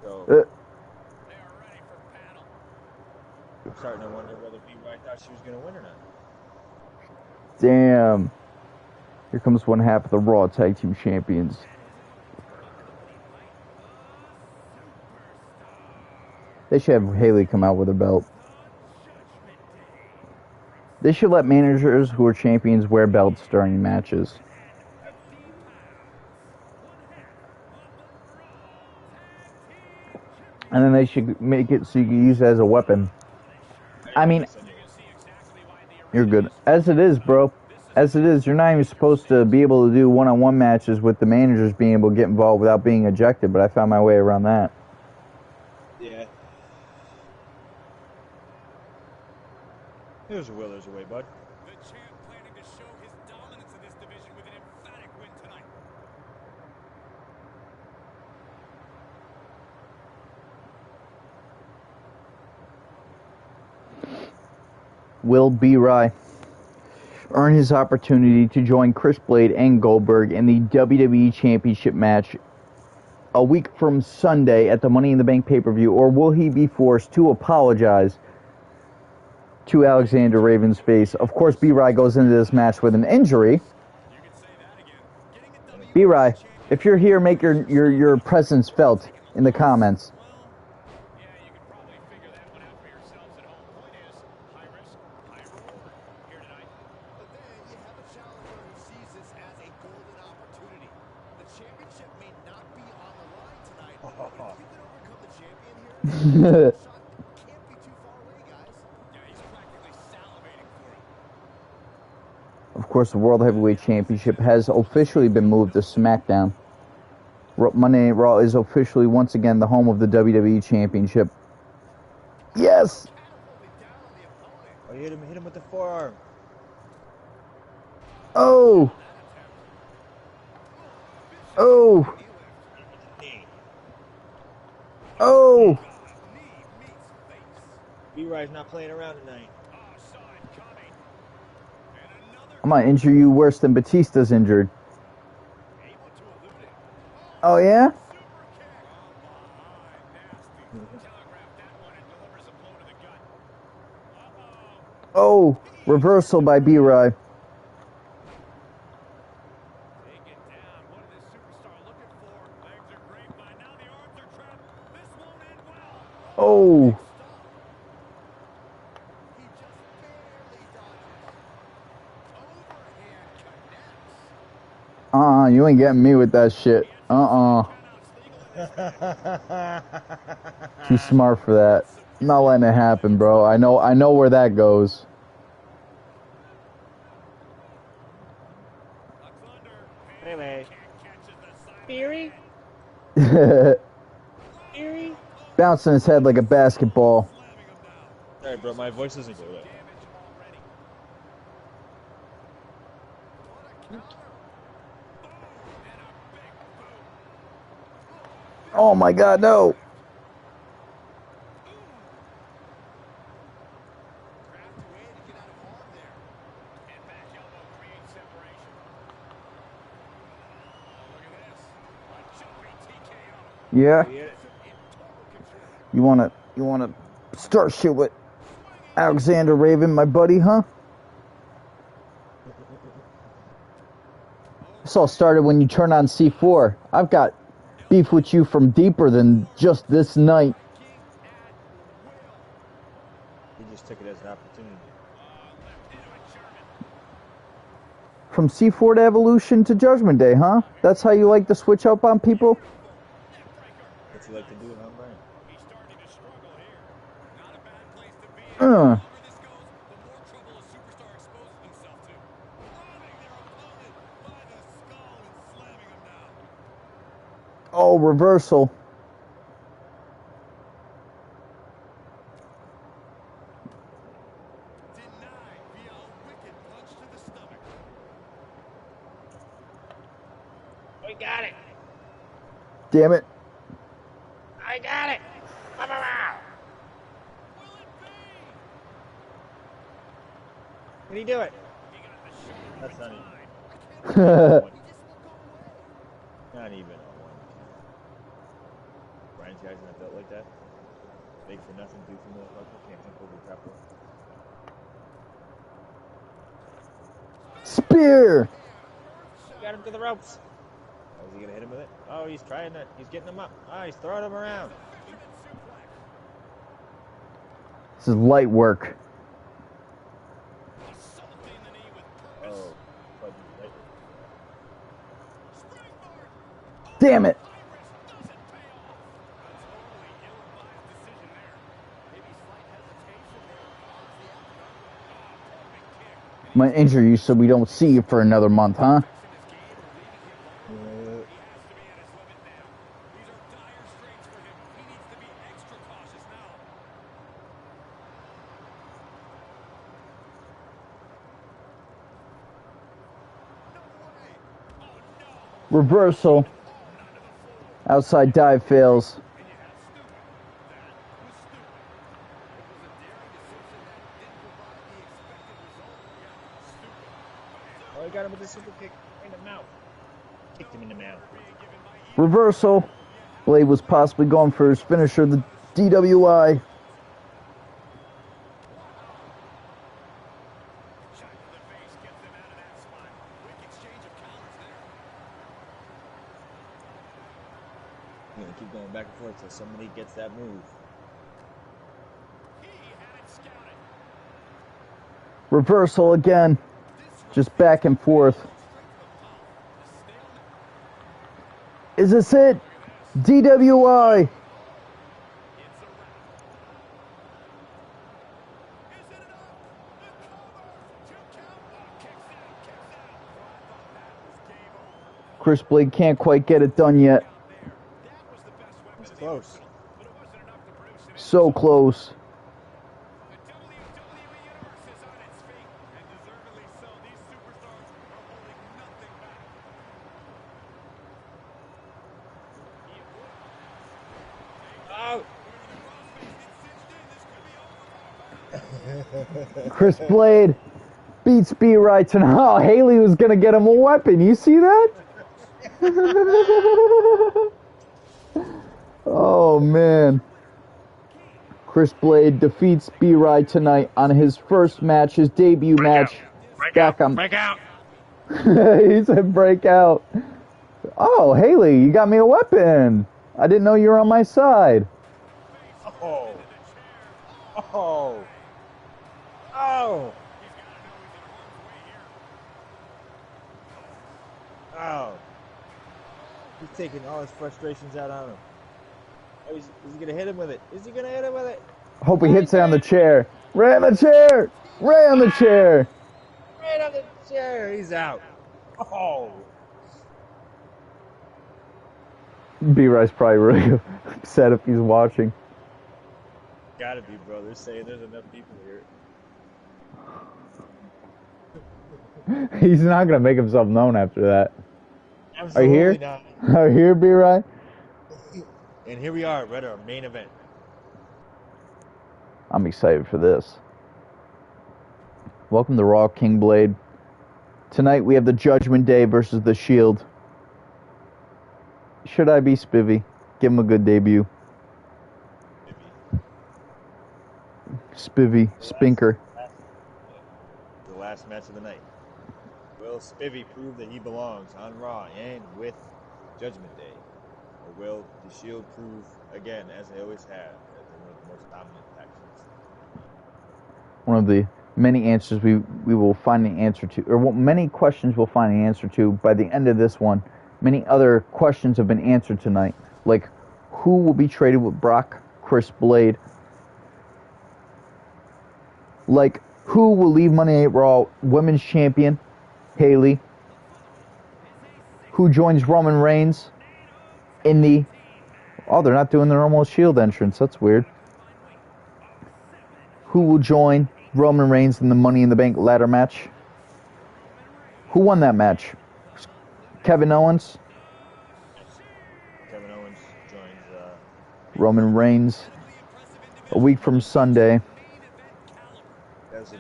So, They are ready for battle. I'm starting to wonder whether B-Ry thought she was going to win or not. Damn. Here comes one half of the Raw Tag Team Champions. They should have Haley come out with a belt. They should let managers who are champions wear belts during matches. And then they should make it so you can use it as a weapon. I mean, you're good. As it is, bro. As it is, you're not even supposed to be able to do one-on-one matches with the managers being able to get involved without being ejected, but I found my way around that. Yeah. There's a will, there's a way, bud. The champ planning to show his dominance in this division with an emphatic win tonight. Will B. Rye earn his opportunity to join Chris Blade and Goldberg in the WWE Championship match a week from Sunday at the Money in the Bank pay-per-view, or will he be forced to apologize to Alexander Raven's face? Of course, B. Rye goes into this match with an injury. You can say that again. Getting a W B. Rye, if you're here, make your presence felt in the comments. well, yeah, you can probably figure that one out for yourselves at home. Point is, high risk, high reward here tonight. But then you have a challenger who sees this as a golden opportunity. The championship may not be on the line tonight, but if you can overcome the champion here, the shot can't be too far away, guys. Yeah, he's practically salivating for it. Of course, the World Heavyweight Championship has officially been moved to SmackDown. Monday Night Raw is officially once again the home of the WWE Championship. Yes! Catapulted down on the opponent. Oh, hit him with the forearm. Oh! Oh! Knee. Oh! Knee meets face. B-Rye's not playing around tonight. Offside coming. And another I'm gonna injure you worse than Batista's injured. able to eliminate. Oh, yeah? Super kick. Oh, my, nasty. Telegraphed that one and delivers a blow to the gut. Uh-oh. Oh! Reversal by B. Rye. Take it down. What is this superstar looking for? Legs are great, but now the arms are trapped. This won't end well. Oh! He just barely dodges. Overhand connects. You ain't getting me with that shit. Countouts legal in this Too smart for that. I'm not letting it happen, bro. I know where that goes. A thunder. Anyway. Catches the side. Beery? Beery? Bouncing his head like a basketball. Slamming him down. Sorry, bro, my voice isn't good. Damage already. Oh my god, no! Crafty way to get out of harm there. And back elbow creates separation. Oh, look at this. A jumping TKO. Yeah? Yeah. In total control. You wanna start shit with Alexander Raven, my buddy, huh? This all started when you turned on C4. I've got beef with you from deeper than just this night. He just took it as an opportunity. Left into a German. From C4 to Evolution to Judgment Day, huh? That's how you like to switch up on people? What's he like to do, huh, Brian? He's starting to struggle here. Not a bad place to be in. Uh. The longer this goes, the more trouble a superstar exposes himself to. Grabbing their opponent by the skull and slamming him down. Oh, reversal. Denied via a wicked punch to the stomach. I got it. Damn it. I got it. Will it be? Did he do it? He got the shoulder That's not in even. time. He just won't go away. Not even on one. Brian's guys not built like that. Big for nothing, do for motherfucker. Can't jump over the top rope. Spear. Got him to the ropes. Oh, is he gonna hit him with it? Oh, he's trying to. He's getting him up. Oh, he's throwing him around. This is light work. Assaulting the knee with purpose. Oh, but right. Springboard. Damn it. High risk doesn't pay off. A totally ill-advised decision there. Maybe slight hesitation there caused the outcome. Perfect kick. I'm gonna injure you so we don't see you for another month, huh? Fixing his game or leaving him vulnerable. He has to be at his limit now. These are dire straits for him. He needs to be extra cautious now. Reversal. Outside dive fails. And you have stupid. That was stupid. It was a daring decision that didn't provide the expected result. Yeah, stupid. Oh, he got him with a super kick in the mouth. Kicked him in the mouth. Reversal. Blade was possibly going for his finisher, the DWI. Shot to the face gets them out of that spot. Quick exchange of counters there. I'm gonna keep going back and forth till somebody gets that move. He had it scouted. Reversal again. Just back and forth. Is this it? DWI. It's a wrap. Is it enough? The cover. 2 count. Kicks out. Kicks out. Oh, I thought that was game over. Chris Blade can't quite get it done yet. That was the best weapon It's in the close. arsenal, but it wasn't enough to produce an So close. The WWE Universe is on its feet, and deservedly so. These superstars are holding nothing back. Out! Chris Blade beats B right tonight. Oh, Haley was gonna get him a weapon. You see that? Oh man. Chris Blade defeats B Ride tonight on his first match, his debut match. Back on. Break out! He said break out. Oh, Haley, you got me a weapon. I didn't know you were on my side. Oh! Oh! Oh! Oh! He's taking all his frustrations out on him. Oh, is he gonna hit him with it? Is he gonna hit him with it? Hope he hits it on the chair. Ray on the chair. Ray on the chair. Right on the chair. He's out. Oh! B-Ride's probably really upset if he's watching. Gotta be, bro. They're saying there's enough people here. He's not gonna make himself known after that. Absolutely Are you here? not. Are you here, B-Ride? And here we are, right at our main event. I'm excited for this. Welcome to Raw, King Blade. Tonight we have the Judgment Day versus the Shield. Should I be Spivvy? Give him a good debut. Spivvy, Spinker. The last match of the night. Will Spivvy prove that he belongs on Raw and with Judgment Day? Or will the Shield prove, again, as they always have, that they're one of the most dominant factions? One of the many answers we will find an answer to, or many questions we'll find an answer to by the end of this one. Many other questions have been answered tonight, like who will be traded with Brock, Chris Blade, like who will leave Monday Night Raw Women's Champion, Haley, who joins Roman Reigns in the, oh, they're not doing their normal Shield entrance, that's weird. Who will join Roman Reigns in the Money in the Bank ladder match? Who won that match? Kevin Owens? Kevin Owens joins Roman Reigns a week from Sunday.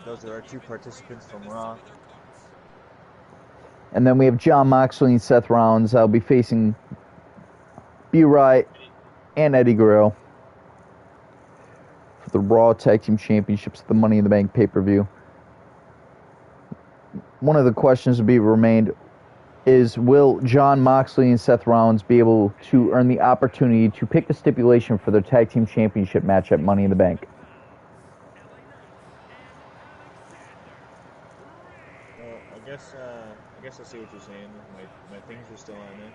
those are our two participants from Raw. And then we have Jon Moxley and Seth Rollins. I'll be facing B-Right and Eddie Guerrero for the Raw Tag Team Championships at the Money in the Bank pay-per-view. One of the questions to be remained is, will Jon Moxley and Seth Rollins be able to earn the opportunity to pick the stipulation for their Tag Team Championship match at Money in the Bank? I guess I see what you're saying. My things are still on there.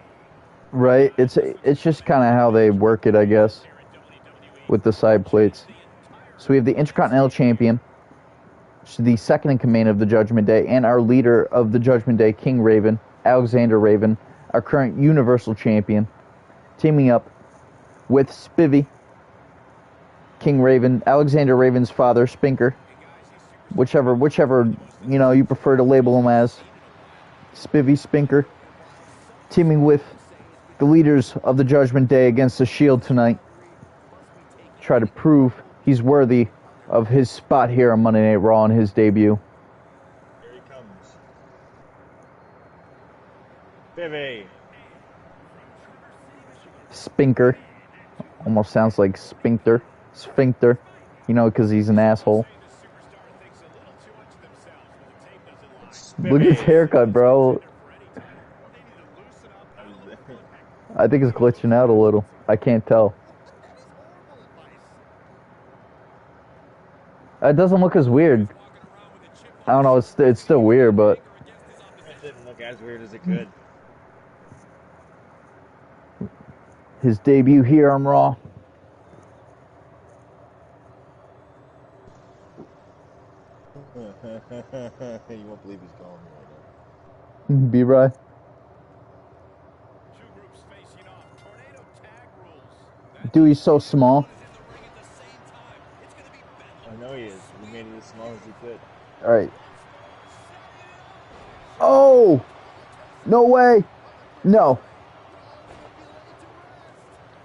Right? It's just kind of how they work it, I guess, with the side plates. So we have the Intercontinental Champion, the second in command of the Judgment Day, and our leader of the Judgment Day, KingRaven, Alexander Raven, our current Universal Champion, teaming up with Spivvy, KingRaven, Alexander Raven's father, Spinker, whichever you prefer to label him as, Spivvy, Spinker, teaming with the leaders of the Judgment Day against the Shield tonight. Try to prove he's worthy of his spot here on Monday Night Raw in his debut. Here he comes. Bivy. Spinker. Almost sounds like Sphincter. Sphincter. Because he's an asshole. Look at his haircut, bro. I think it's glitching out a little. I can't tell. It doesn't look as weird. I don't know, it's still weird, but... It didn't look as weird as it could. His debut here on Raw. You won't believe he's calling me right now. B-Rye. Dude, he's so small. I know he is. He made it as small as he could. Alright. Oh! No way! No.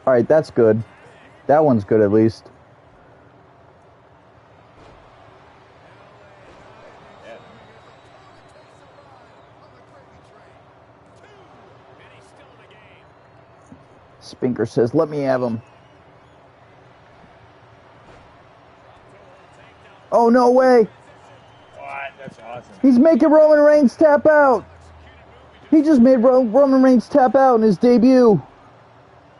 Alright, that's good. That one's good at least. Spinker says, let me have him. Oh, no way! What? That's awesome. He's making Roman Reigns tap out! He just made Roman Reigns tap out in his debut.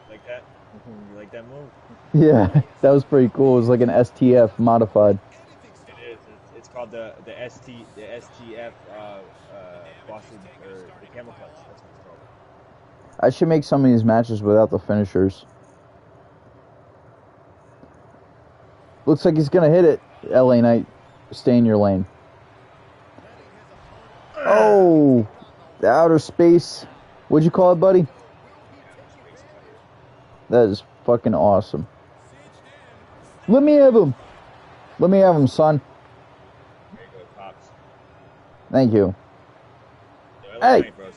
Like that? You like that move? Yeah, that was pretty cool. It was like an STF modified. It is. It's called the STF Boston, or the Camel Clutch. That's what it's called. I should make some of these matches without the finishers. Looks like he's gonna hit it. LA Knight, stay in your lane. Oh, the outer space. What'd you call it, buddy? That is fucking awesome. Let me have him. Let me have him, son. There you go, Pops. Thank you. Yeah, I like Hey. Knight, bros.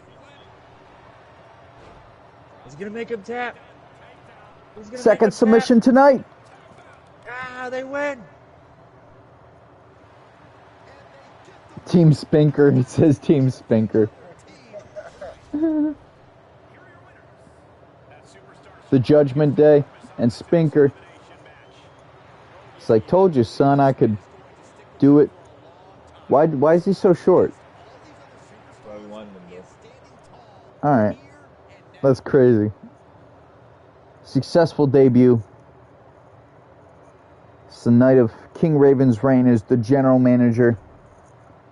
He's gonna make him tap. He's gonna make Second him submission tonight. Tap. Ah, they win. Team Spinker. It says Team Spinker. The Judgment Day and Spinker. It's like, told you, son, I could do it. Why is he so short? That's why we wanted him to. Alright. That's crazy. Successful debut. It's the night of KingRaven's reign as the general manager.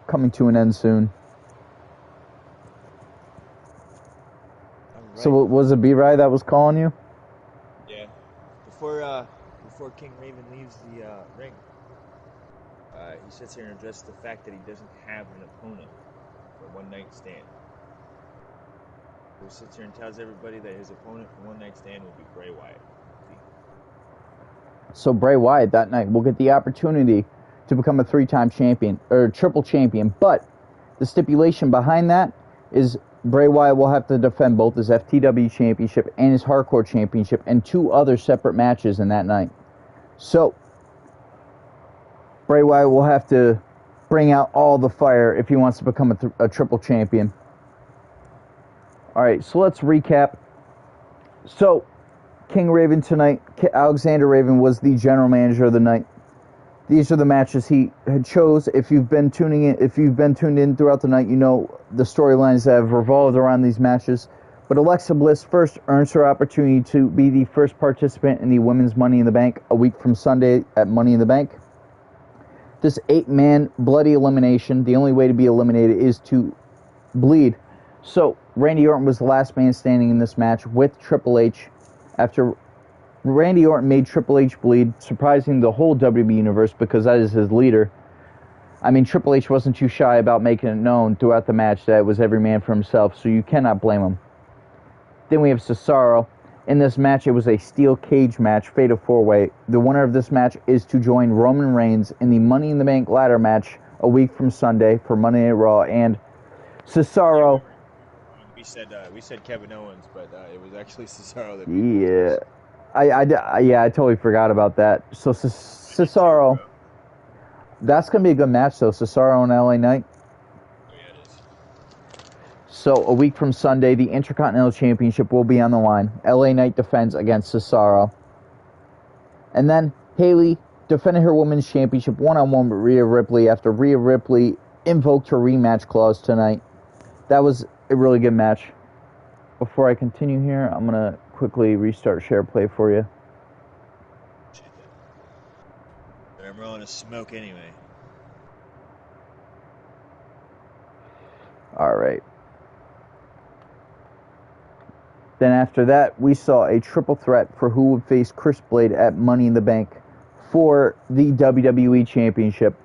Coming to an end soon. Right. So was it B-Rye that was calling you? Yeah. Before KingRaven leaves the ring, he sits here and addresses the fact that he doesn't have an opponent for one night stand. He sits here and tells everybody that his opponent for one night stand will be Bray Wyatt. So Bray Wyatt that night will get the opportunity to become a 3-time champion, or triple champion, but the stipulation behind that is Bray Wyatt will have to defend both his FTW championship and his Hardcore championship and 2 other separate matches in that night. So Bray Wyatt will have to bring out all the fire if he wants to become a triple champion. Alright, so let's recap. So, KingRaven tonight, Alexander Raven was the general manager of the night. These are the matches he had chose. If you've been tuned in throughout the night, you know the storylines that have revolved around these matches. But Alexa Bliss first earns her opportunity to be the first participant in the Women's Money in the Bank a week from Sunday at Money in the Bank. this 8-man bloody elimination. The only way to be eliminated is to bleed. So Randy Orton was the last man standing in this match with Triple H. After Randy Orton made Triple H bleed, surprising the whole WWE Universe because that is his leader. I mean, Triple H wasn't too shy about making it known throughout the match that it was every man for himself, so you cannot blame him. Then we have Cesaro. In this match, it was a steel cage match, fatal 4-way. The winner of this match is to join Roman Reigns in the Money in the Bank ladder match a week from Sunday for Monday Night Raw. And Cesaro... We said Kevin Owens, but it was actually Cesaro that Yeah. I totally forgot about that. So Cesaro... That's going to be a good match, though. Cesaro and LA Knight. Oh, yeah, it is. So, a week from Sunday, the Intercontinental Championship will be on the line. LA Knight defends against Cesaro. And then, Haley defended her Women's Championship one-on-one with Rhea Ripley after Rhea Ripley invoked her rematch clause tonight. That was a really good match. Before I continue here, I'm going to quickly restart share play for you. But I'm rolling a smoke anyway. Alright. Then after that, we saw a triple threat for who would face Chris Blade at Money in the Bank for the WWE Championship.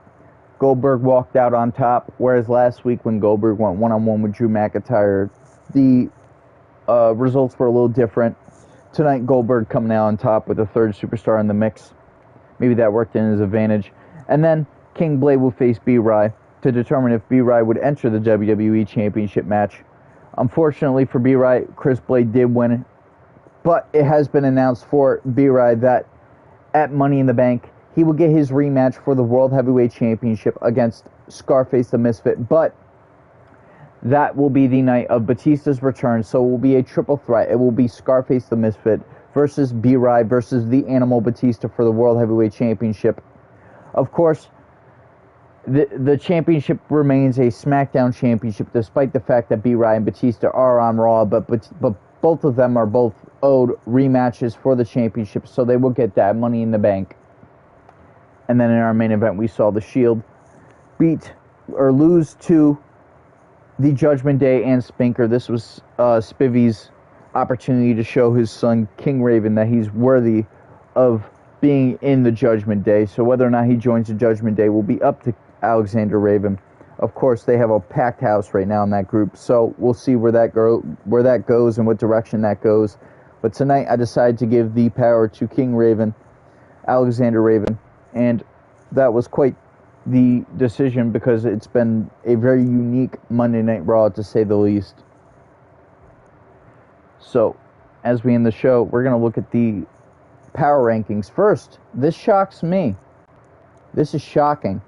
Goldberg walked out on top, whereas last week when Goldberg went one-on-one with Drew McIntyre, the results were a little different. Tonight, Goldberg coming out on top with a third superstar in the mix. Maybe that worked in his advantage. And then King Blade will face B-Ry to determine if B-Ry would enter the WWE Championship match. Unfortunately for B-Ry, Chris Blade did win. But it has been announced for B-Ry that at Money in the Bank, he will get his rematch for the World Heavyweight Championship against Scarface the Misfit. But that will be the night of Batista's return, so it will be a triple threat. It will be Scarface the Misfit versus B-Ry versus the Animal Batista for the World Heavyweight Championship. Of course, the championship remains a SmackDown championship, despite the fact that B-Ry and Batista are on Raw, but both of them are both owed rematches for the championship, so they will get that Money in the Bank. And then in our main event, we saw the Shield beat or lose to the Judgment Day and Spinker. This was Spivvy's opportunity to show his son KingRaven that he's worthy of being in the Judgment Day. So whether or not he joins the Judgment Day will be up to Alexander Raven. Of course, they have a packed house right now in that group, so we'll see where that goes and what direction that goes. But tonight, I decided to give the power to KingRaven, Alexander Raven, and that was quite the decision because it's been a very unique Monday Night Raw, to say the least. So, as we end the show, we're going to look at the power rankings. First, this shocks me. This is shocking.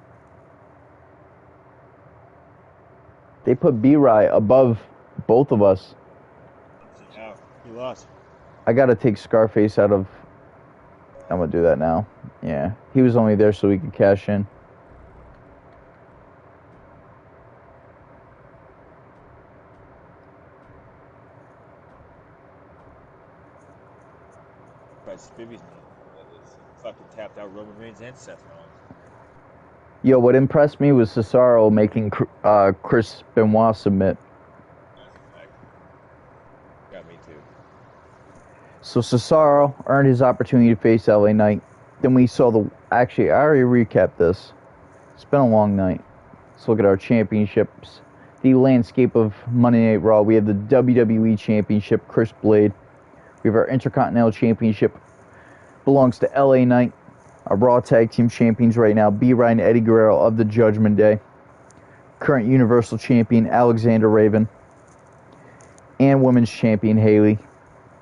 They put B-Ry above both of us. Yeah, he lost. I got to take Scarface out of... I'm going to do that now. Yeah, he was only there so we could cash in. Spivvy's fucking tapped out Roman Reigns and Seth Rollins. Yo, what impressed me was Cesaro making Chris Benoit submit. That's a fact. Got me too. So Cesaro earned his opportunity to face LA Knight. Then we saw the... Actually, I already recapped this. It's been a long night. Let's look at our championships. The landscape of Monday Night Raw. We have the WWE Championship, Chris Blade. We have our Intercontinental Championship. Belongs to LA Knight. Our Raw Tag Team Champions right now, B-Ry and Eddie Guerrero of the Judgment Day. Current Universal Champion, Alexander Raven. And Women's Champion, Haley.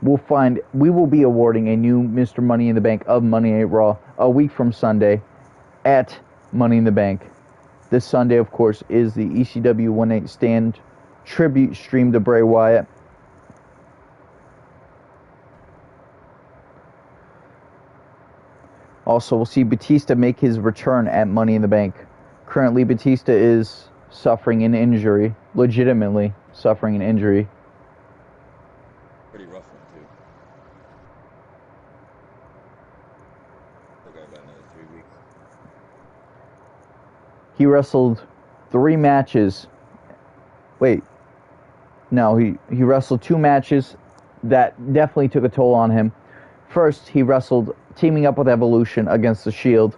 We will be awarding a new Mr. Money in the Bank of Monday Night Raw a week from Sunday at Money in the Bank. This Sunday, of course, is the ECW One Night Stand tribute stream to Bray Wyatt. Also, we'll see Batista make his return at Money in the Bank. Currently, Batista is suffering an injury, legitimately suffering an injury. Pretty rough one, too. Still got about another 3 weeks. He wrestled 3 matches. Wait. No, he wrestled 2 matches that definitely took a toll on him. First, he wrestled teaming up with Evolution against The Shield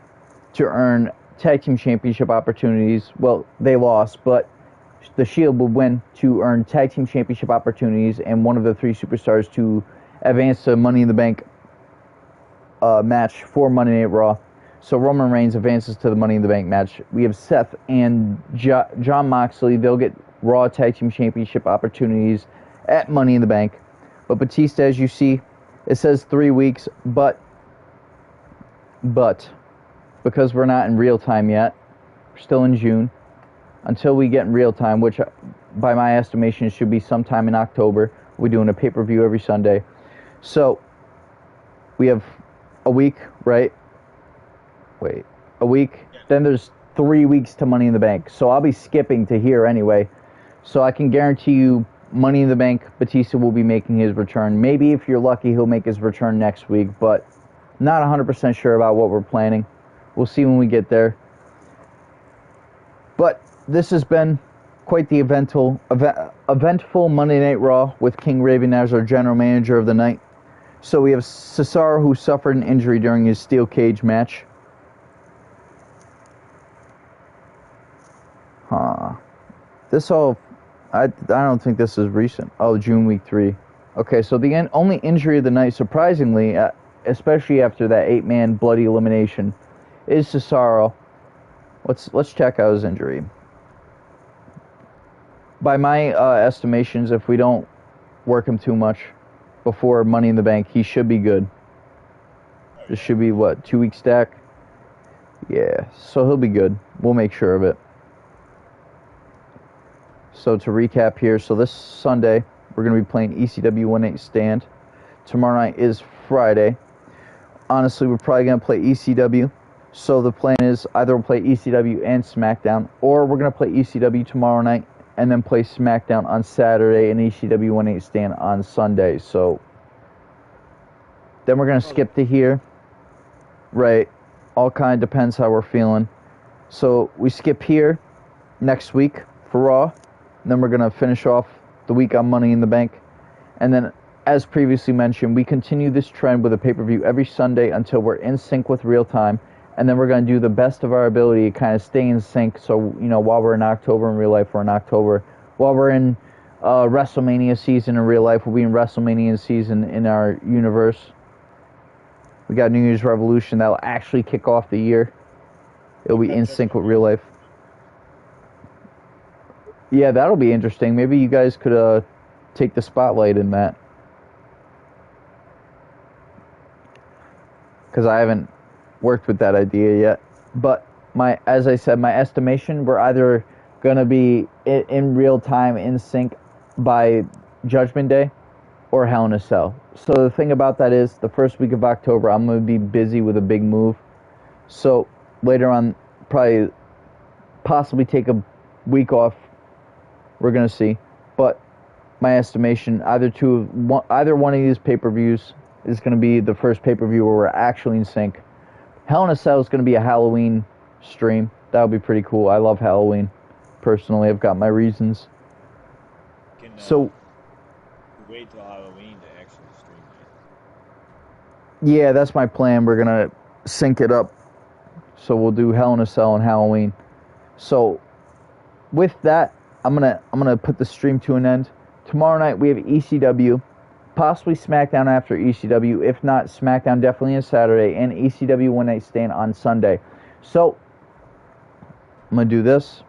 to earn tag team championship opportunities. Well, they lost, but The Shield would win to earn tag team championship opportunities and one of the 3 superstars to advance to Money in the Bank match for Monday Night Raw. So Roman Reigns advances to the Money in the Bank match. We have Seth and Jon Moxley. They'll get Raw Tag Team Championship opportunities at Money in the Bank. But Batista, as you see, it says 3 weeks, but because we're not in real time yet, we're still in June, until we get in real time, which by my estimation should be sometime in October. We're doing a pay-per-view every Sunday. So we have a week, right? Wait, a week? Then there's 3 weeks to Money in the Bank. So I'll be skipping to here anyway. So I can guarantee you Money in the Bank, Batista will be making his return. Maybe if you're lucky, he'll make his return next week, but not 100% sure about what we're planning. We'll see when we get there. But this has been quite the eventful Monday Night Raw with KingRaven as our general manager of the night. So we have Cesaro, who suffered an injury during his steel cage match. I don't think this is recent. Oh, June week 3. Okay, so the only injury of the night, surprisingly, especially after that 8-man bloody elimination, is Cesaro. Let's check out his injury. By my estimations, if we don't work him too much before Money in the Bank, he should be good. This should be, what, 2-week stack? Yeah, so he'll be good. We'll make sure of it. So to recap here, so this Sunday, we're going to be playing ECW 1-8 Stand. Tomorrow night is Friday. Honestly, we're probably going to play ECW. So the plan is either we'll play ECW and SmackDown, or we're going to play ECW tomorrow night and then play SmackDown on Saturday and ECW 1-8 Stand on Sunday. So then we're going to skip to here. Right. All kind of depends how we're feeling. So we skip here next week for Raw. Then we're going to finish off the week on Money in the Bank. And then, as previously mentioned, we continue this trend with a pay-per-view every Sunday until we're in sync with real time. And then we're going to do the best of our ability to kind of stay in sync. So, you know, while we're in October in real life, we're in October. While we're in WrestleMania season in real life, we'll be in WrestleMania season in our universe. We got New Year's Revolution that will actually kick off the year. It'll be in sync with real life. Yeah, that'll be interesting. Maybe you guys could take the spotlight in that. Because I haven't worked with that idea yet. But as I said, my estimation, we're either going to be in real time, in sync by Judgment Day or Hell in a Cell. So the thing about that is, the first week of October, I'm going to be busy with a big move. So later on, possibly take a week off. We're going to see. But my estimation, either one of these pay-per-views is going to be the first pay-per-view where we're actually in sync. Hell in a Cell is going to be a Halloween stream. That would be pretty cool. I love Halloween. Personally, I've got my reasons. So wait till Halloween to actually stream it. Yeah, that's my plan. We're going to sync it up. So we'll do Hell in a Cell and Halloween. So with that, I'm gonna put the stream to an end. Tomorrow night we have ECW, possibly SmackDown after ECW. If not, SmackDown definitely on Saturday, and ECW 1-8 Stand on Sunday. So I'm gonna do this.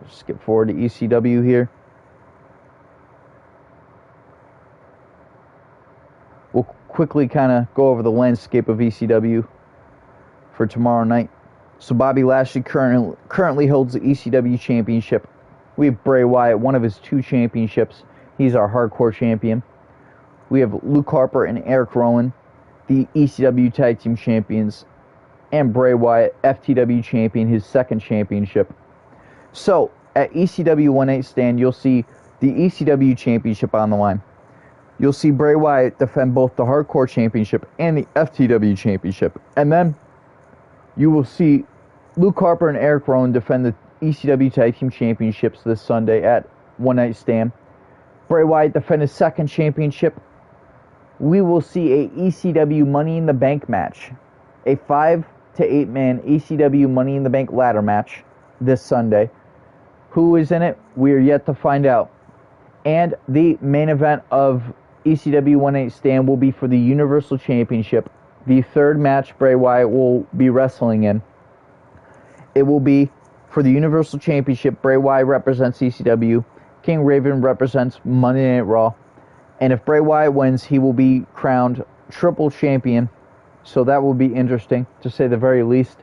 Skip forward to ECW here. We'll quickly kind of go over the landscape of ECW for tomorrow night. So Bobby Lashley currently holds the ECW Championship. We have Bray Wyatt, one of his 2 championships. He's our hardcore champion. We have Luke Harper and Eric Rowan, the ECW Tag Team Champions. And Bray Wyatt, FTW Champion, his 2nd championship. So, at ECW 1-8 Stand, you'll see the ECW Championship on the line. You'll see Bray Wyatt defend both the Hardcore Championship and the FTW Championship. And then you will see Luke Harper and Eric Rowan defend the ECW Tag Team Championships this Sunday at One Night Stand. Bray Wyatt defend his second championship. We will see a ECW Money in the Bank match. A 5 to 8 man ECW Money in the Bank ladder match this Sunday. Who is in it? We are yet to find out. And the main event of ECW One Night Stand will be for the Universal Championship. The third match Bray Wyatt will be wrestling in. It will be for the Universal Championship. Bray Wyatt represents ECW. KingRaven represents Monday Night Raw. And if Bray Wyatt wins, he will be crowned triple champion. So that will be interesting, to say the very least.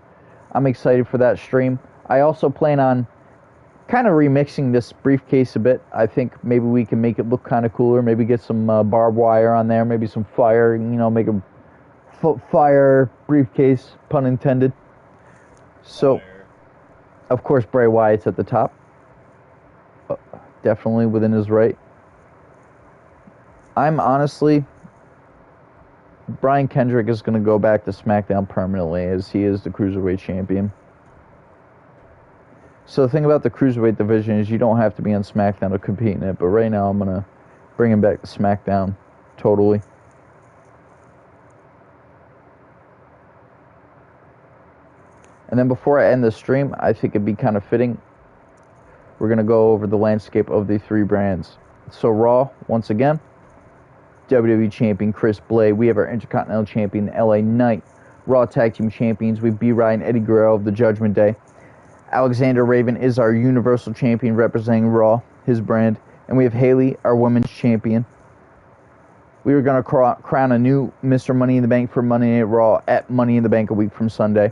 I'm excited for that stream. I also plan on kind of remixing this briefcase a bit. I think maybe we can make it look kind of cooler. Maybe get some barbed wire on there. Maybe some fire. Make a fire briefcase, pun intended. So, of course, Bray Wyatt's at the top. Definitely within his right. I'm honestly... Brian Kendrick is going to go back to SmackDown permanently, as he is the Cruiserweight Champion. So the thing about the Cruiserweight division is you don't have to be on SmackDown to compete in it, but right now I'm going to bring him back to SmackDown totally. And then before I end the stream, I think it'd be kind of fitting, we're going to go over the landscape of the three brands. So Raw, once again, WWE Champion Chris Blay. We have our Intercontinental Champion, LA Knight. Raw Tag Team Champions, we have B-Ryan and Eddie Guerrero of the Judgment Day. Alexander Raven is our Universal Champion representing Raw, his brand. And we have Haley, our Women's Champion. We are going to crown a new Mr. Money in the Bank for Monday Night Raw at Money in the Bank a week from Sunday.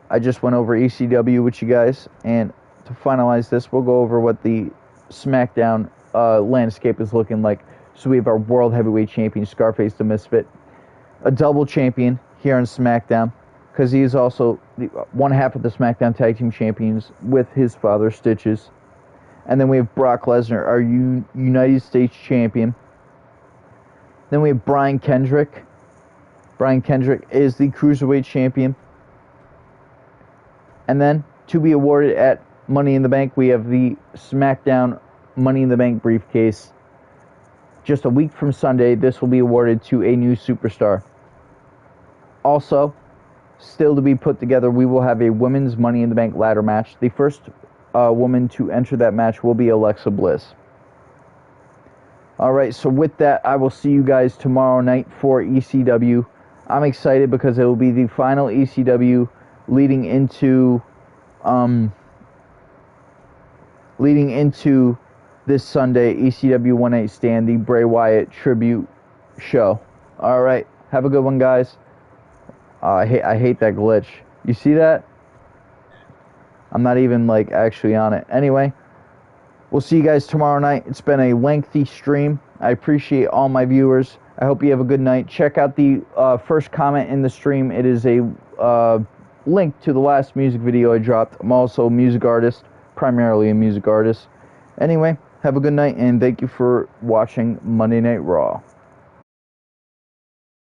I just went over ECW with you guys, and to finalize this, we'll go over what the SmackDown landscape is looking like. So we have our World Heavyweight Champion, Scarface the Misfit, a double champion here on SmackDown, because he is also one half of the SmackDown Tag Team Champions with his father, Stitches. And then we have Brock Lesnar, our United States Champion. Then we have Brian Kendrick. Brian Kendrick is the Cruiserweight Champion. And then, to be awarded at Money in the Bank, we have the SmackDown Money in the Bank briefcase. Just a week from Sunday, this will be awarded to a new superstar. Also, still to be put together, we will have a Women's Money in the Bank ladder match. The first woman to enter that match will be Alexa Bliss. Alright, so with that, I will see you guys tomorrow night for ECW. I'm excited because it will be the final ECW leading into this Sunday, ECW One Night Stand, the Bray Wyatt tribute show. Alright, have a good one, guys. I hate that glitch. You see that? I'm not even actually on it. Anyway, we'll see you guys tomorrow night. It's been a lengthy stream. I appreciate all my viewers. I hope you have a good night. Check out the first comment in the stream. It is a link to the last music video I dropped. I'm also a music artist, primarily a music artist. Anyway, have a good night, and thank you for watching Monday Night Raw.